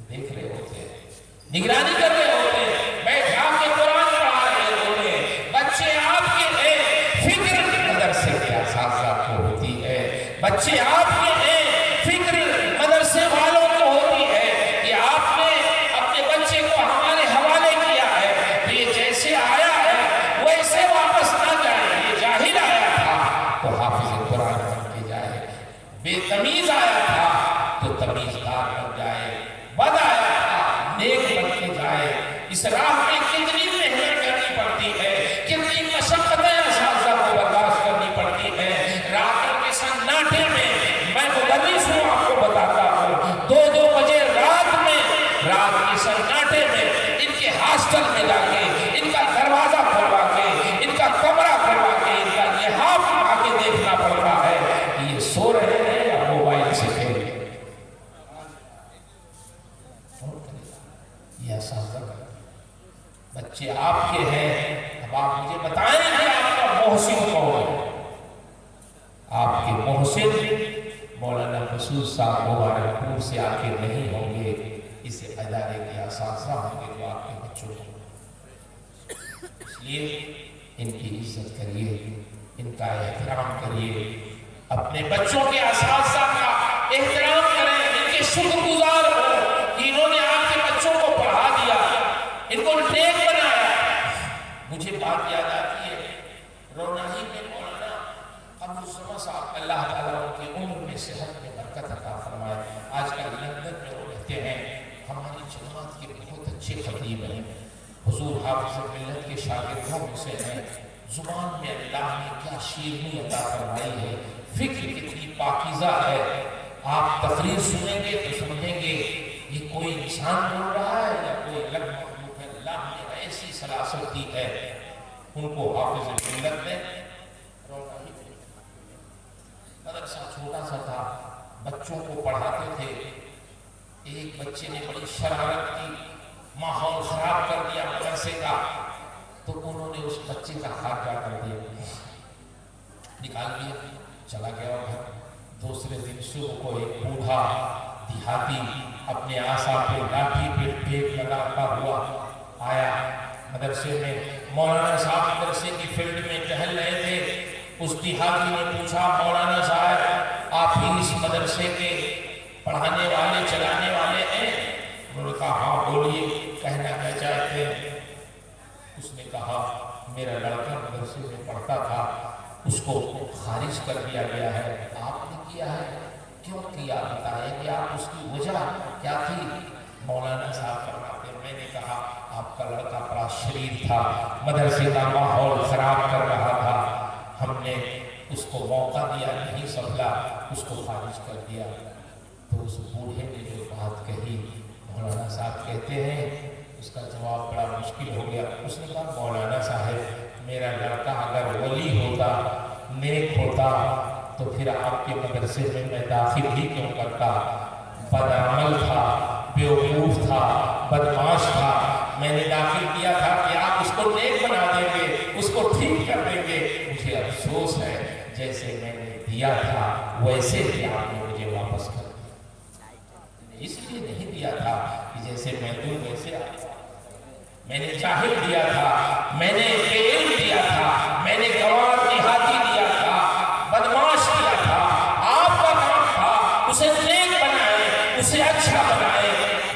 دیکھ رہے ہوتے ہیں, نگرانی کر رہے ہوتے ہیں, بیٹھا کے قرآن پڑھا رہے ہوتے ہیں. بچے آپ کے ہیں, فکر مدرسے کے اساتذہ کو ہوتی ہے. بچے آپ کے ہیں, فکر مدرسے والوں کو ہوتی ہے کہ آپ نے اپنے بچے کو ہمارے حوالے کیا ہے, تو یہ جیسے آیا ہے ویسے واپس نہ جائے. یہ جاہل آیا تھا تو حافظ قرآن بن کے جائے, بے تمیز آیا تھا تو تمیزدار بن جائے, بد آیا تھا نیک بن کے جائے. اس راہ میں کتنی محنت کرنی پڑتی ہے, کتنی مشقتیں اساتذہ کو برداشت کرنی پڑتی ہے. راتوں کے سناٹے میں میں مدرس ہوں, آپ کو بتاتا ہوں, 2 بجے رات کے سناٹے میں ان کے ہاسٹل میں جا کے, ان کا دروازہ کھلوا کے, ان کا کمرہ کھلوا کے, ان کا لحاف اٹھا کے دیکھنا پڑتا ہے کہ یہ سو رہے ہیں یا موبائل سے کھیل رہے ہیں. یہ اساتذہ کا بچے آپ کے ہیں. اب آپ مجھے بتائیں کہ آپ کا محسن کون ہے؟ آپ کے محسن مولانا مسعود صاحب مبارک پور سے آ کے نہیں ہوں گے, اس ادارے کے اساتذہ ہوں گے جو آپ کے بچوں کو. اس لیے ان کی عزت کریے, ان کا احترام کریے, اپنے بچوں کے اساتذہ کا احترام کریں, ان کے شکر گزار ہوں کہ انہوں نے آپ کے بچوں کو پڑھا دیا, ان کو نیک بنایا. مجھے بات یاد آتی ہے, روناہی میں مولانا ابوالسما صاحب, اللہ تعالیٰ ان کی عمر میں صحت میں برکت عطا فرمائے. آج کل لندن میں وہ رہتے ہیں, ہماری جماعت کے بہت اچھے خطیب ہیں, حضور حافظ ملت کے شاگردوں میں سے ہیں. زبان میں اللہ نے کیا شیرینی عطا فرمائی ہے, فکر کتنی پاکیزہ ہے. آپ تقریر سنیں گے تو سمجھیں گے یہ کوئی انسان بول رہا ہے یا کوئی الگ مخلوق ہے. اللہ نے ایسی سلاست دی ہے ان کو. حافظ ملت نے مدرسہ چھوٹا سا تھا, بچوں کو پڑھاتے تھے. ایک بچے نے بڑی شرارت کی, ماحول خراب کر دیا مدرسے کا, تو انہوں نے اس بچے کا ہاتھ کیا کر دیا, نکال دیا, چلا گیا گھر. دوسرے دن صبح کو ایک بوڑھا دیہاتی اپنے آسا پہ لاٹھی پہ ٹیپ لگاتا ہوا آیا مدرسے میں. مولانا صاحب مدرسے کی فیلڈ میں ٹہل رہے تھے. اس دیہاتی نے پوچھا, مولانا صاحب آپ ہی اس مدرسے کے پڑھانے والے چلانے والے ہیں؟ انہوں نے کہا ہاں بولیے, کہنا کیا چاہتے ہیں؟ اس نے کہا میرا لڑکا مدرسے میں پڑھتا تھا, اس کو خارج کر دیا گیا ہے. آپ نے کیا ہے؟ کیوں کیا, بتائیں کہ آپ اس کی وجہ کیا تھی؟ مولانا صاحب فرماتے ہیں میں نے کہا آپ کا لڑکا بڑا شریر تھا, مدرسے کا ماحول خراب کر رہا تھا, ہم نے اس کو موقع دیا, نہیں سمجھا, اس کو خارج کر دیا. تو اس بوڑھے نے جو بات کہی, مولانا صاحب کہتے ہیں اس کا جواب بڑا مشکل ہو گیا. اس نے کہا مولانا صاحب میرا لڑکا اگر ولی ہوتا, نیک ہوتا, تو پھر آپ کے مدرسے میں میں داخل ہی کیوں کرتا؟ بدعمل تھا, بیوقوف تھا, بدمعاش تھا, میں نے داخل کیا تھا کہ آپ اس کو نیک بنا دیں گے, اس کو ٹھیک کر دیں گے. مجھے افسوس ہے جیسے میں نے دیا تھا ویسے ہی آپ نے مجھے واپس کر دیا. اس لیے نہیں دیا تھا کہ جیسے میں دوں ویسے آپ, میں نے جاہل دیا تھا, میں نے بے علم دیا تھا, میں نے گوار دیہاتی دیا تھا, بدمعاش دیا تھا. آپ کا کام تھا اسے نیک بنائے, اسے اچھا بنائے.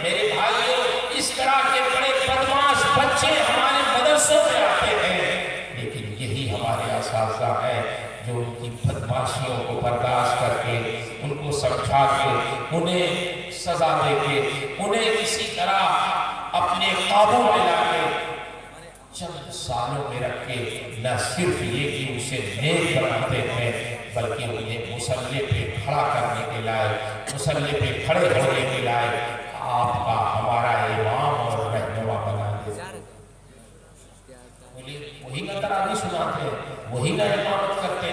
میرے بھائیوں, اس طرح کے بڑے بدمعاش بچے ہمارے مدرسوں میں آتے ہیں, لیکن یہی ہمارے اساتذہ ہیں جو ان کی بدمعاشیوں کو برداشت کر کے, ان کو سمجھا کے, انہیں سزا دے کے, انہیں کسی طرح اپنے قابو میں لا کے چند سالوں میں رکھ کے نہ صرف یہ کہ اسے نیک بناتے ہیں بلکہ انہیں مصلی پہ کھڑا کرنے کے لائق, مصلی پہ کھڑے ہونے کے لائق آپ کا ہمارا امام اور رہنما بنا دے. وہی نہ تراویح سناتے ہیں, وہی نہ امامت کرتے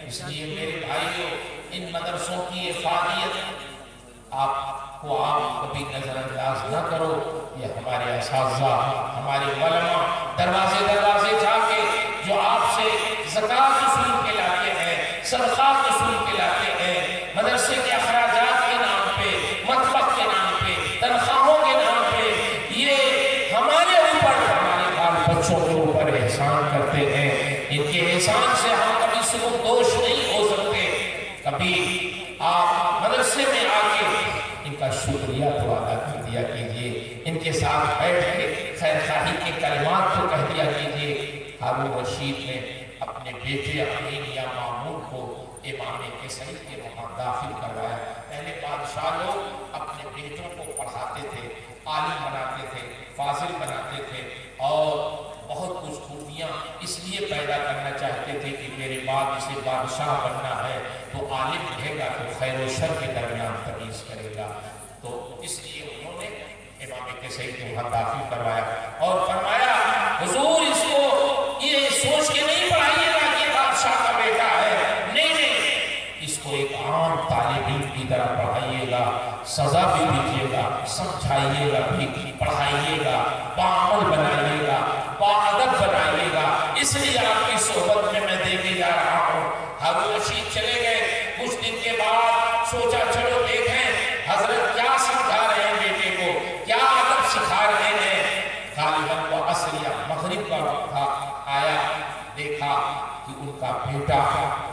اس لیے میرے بھائیوں ان مدرسوں کی افادیت آپ کبھی نظر انداز نہ کرو. یہ ہمارے اساتذہ، ہمارے علماء دروازے دروازے جا کے جو آپ سے زکوٰۃ وصول کے لاتے ہیں، صدقات وصول کے لاتے ہیں، مدرسے کے اخراجات کے نام پہ، مطبخ کے نام پہ، تنخواہوں کے نام پہ، یہ ہمارے اوپر، ہمارے بال بچوں کے اوپر احسان کرتے ہیں. ان کے احسان سے ہم کبھی سبکدوش نہیں ہو سکتے. کبھی آپ مدرسے میں آ کے ان کا شکریہ تو ادا کر دیا کیجئے، ان کے ساتھ بیٹھ کے خیر خواہی کے کلمات تو کہہ دیا کیجئے. ہارون رشید نے اپنے بیٹے امین یا مامون کو امام کسری کے وہاں داخل کروایا. پہلے بادشاہ لوگ اپنے بیٹوں کو پڑھاتے تھے، عالم بناتے تھے، فاضل بناتے تھے، اور بہت کچھ خوبیاں اس لیے پیدا کرنا چاہتے تھے کہ میرے بعد اسے بادشاہ بننا ہے تو عالم رہے گا تو خیر و شر کے درمیان تمیز کرے گا. تو اس لیے انہوں نے امام کسری کو وہاں داخل کروایا اور فرمایا حضور اس کو یہ سوچ کے نہیں پڑھائیے گا کہ بادشاہ کا بیٹا ہے، نہیں، اس کو ایک عام طالب علم کی طرح پڑھائیے گا، سزا بھی دیجیے گا، سمجھائیے گا بھی، پڑھائیے گا، باعمل بنائیے گا، باادب بنائیے گا. اس لیے آپ کی صحبت میں دینے جا رہا ہوں. ہارون رشید چلے گئے. کچھ دن کے بعد سوچا چلو دیکھیں حضرت کیا سکھا رہے ہیں بیٹے کو، کیا ادب سکھا رہے ہیں. غالباً وہ عصر یا مغرب کا وقت تھا. آیا، دیکھا کہ ان کا بیٹا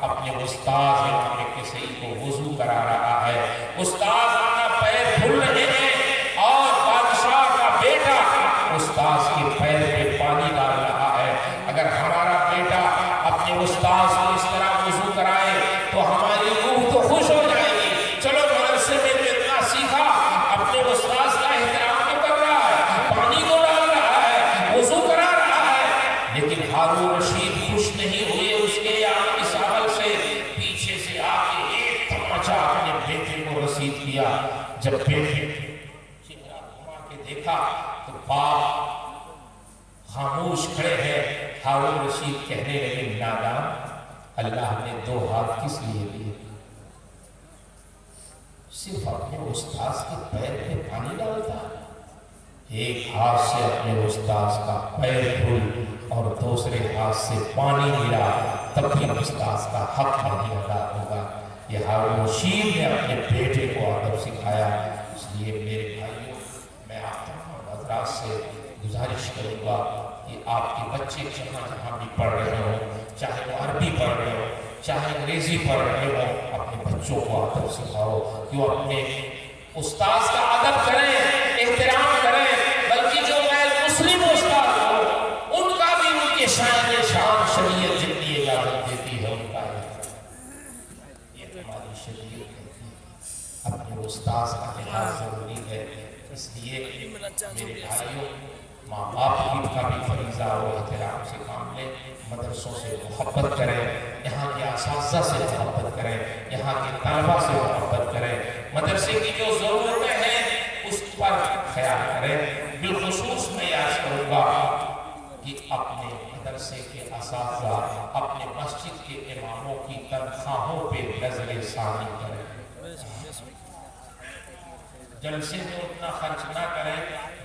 اپنے استاذ امام کسری کو وضو کرا رہا ہے. استاذ اپنا پیر دھل رہے ہیں اور بادشاہ کا بیٹا استاذ کے پیر پہ پانی ڈال رہا ہے. اگر ہمارا بیٹا اپنے استاذ کو اس طرح وضو کرائے تو ہماری روح تو خوش ہو جائے گی. چلو مدرسے میں تو اتنا سیکھا، اپنے استاذ کا احترام تو کر رہا ہے، پانی کو ڈال رہا ہے، وضو کرا رہا ہے. لیکن ہارون رشید خوش نہیں ہوئے اس کے اس عمل سے. پیچھے سے آ کے ایک تماچا اپنے بیٹے کو رسید کیا. جب بیٹے چہرہ گھما کے دیکھا تو باپ خاموش کھڑے ہیں. ہارون رشید کہنے لگے نادان، اللہ نے دو ہاتھ کس لیے دیے؟ صرف اپنے استاذ کے پیر پہ پانی ڈالتا. ایک ہاتھ سے اپنے استاذ کا پیر دھل اور دوسرے ہاتھ سے پانی ملا، تب بھی استاذ کا حق نہیں ادا ہوگا. یہ ہارون رشید نے اپنے بیٹے کو ادب سکھایا. اس لیے میرے بھائیوں، میں آپ تمام حضرات سے گزارش کروں گا کہ آپ کے بچے جہاں بھی پڑھ رہے ہوں، چاہے وہ عربی پڑھ رہے ہو، چاہے انگریزی پڑھ رہے ہو، اپنے بچوں کو ادب سکھاؤ کہ وہ اپنے استاذ کا ادب کریں، احترام کریں. بلکہ جو غیر مسلم استاد ہو ان کا بھی ان کے شان شریعت جتنی اجازت دیتی ہے ان کا یہ ہماری شریعت کہتی ہے. اپنے استاذ کا لحاظ ضروری ہے. اس لیے میرے بھائیوں، ماں باپ کی کا بھی فریضہ اور احترام سے کام لیں. مدرسوں سے محبت کریں، یہاں کے اساتذہ سے محبت کریں، یہاں کے طلبہ سے محبت کریں. مدرسے کی جو ضرورتیں ہیں اس پر خیال کریں. بالخصوص میں یاد کروں گا کہ اپنے مدرسے کے اساتذہ، اپنے مسجد کے اماموں کی تنخواہوں پہ نظر ثانی کریں. جلسے میں اتنا خرچ نہ کریں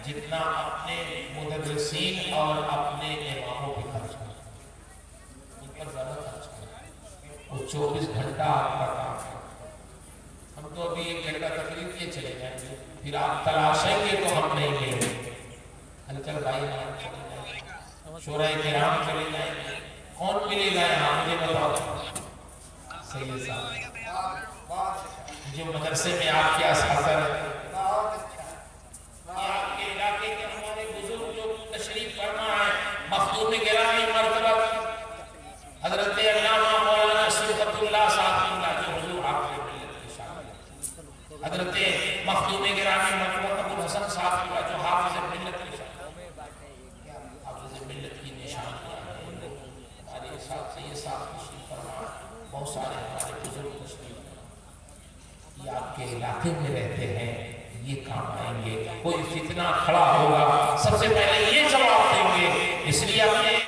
جتنا اپنے مدرسین اور اپنے اماموں پہ خرچ کریں. ان پر زیادہ خرچ کریں. وہ 24 گھنٹہ آپ کا کام ہے. ہم تو ابھی 1 گھنٹہ تقریر کیے چلے جائیں گے، پھر آپ تلاشیں گے تو ہم نہیں ملیں گے. ہلچل بھائی نام چلے جائیں گے، شورائے کرام چلے جائیں گے، کون ملے گا یہاں مجھے بتاؤ. سید صاحب جو مدرسے میں آپ کے اساتذہ رہتے ہیں، آپ کے علاقے کے ہمارے بزرگ جو تشریف فرما ہے، مخدوم گرامی مرتبہ حضرت علامہ مولانا صفت اللہ صاحب اللہ جو حضور حافظ ملت کے شامل، حضرت مخدوم گرامی مرتبہ ابو الحسن صاحب اللہ جو حافظ ملت کے شامل، حافظ ملت کی نشانیاں ہیں. ہمارے ساتھ سے یہ ساتھ تشریف فرما، بہت سارے ہمارے بزرگ تشریف فرما، یہ آپ کے علاقے میں رہتے ہیں، یہ کام آئیں گے. کوئی فتنہ کھڑا ہوگا سب سے پہلے یہ جواب دیں گے. اس لیے اپنے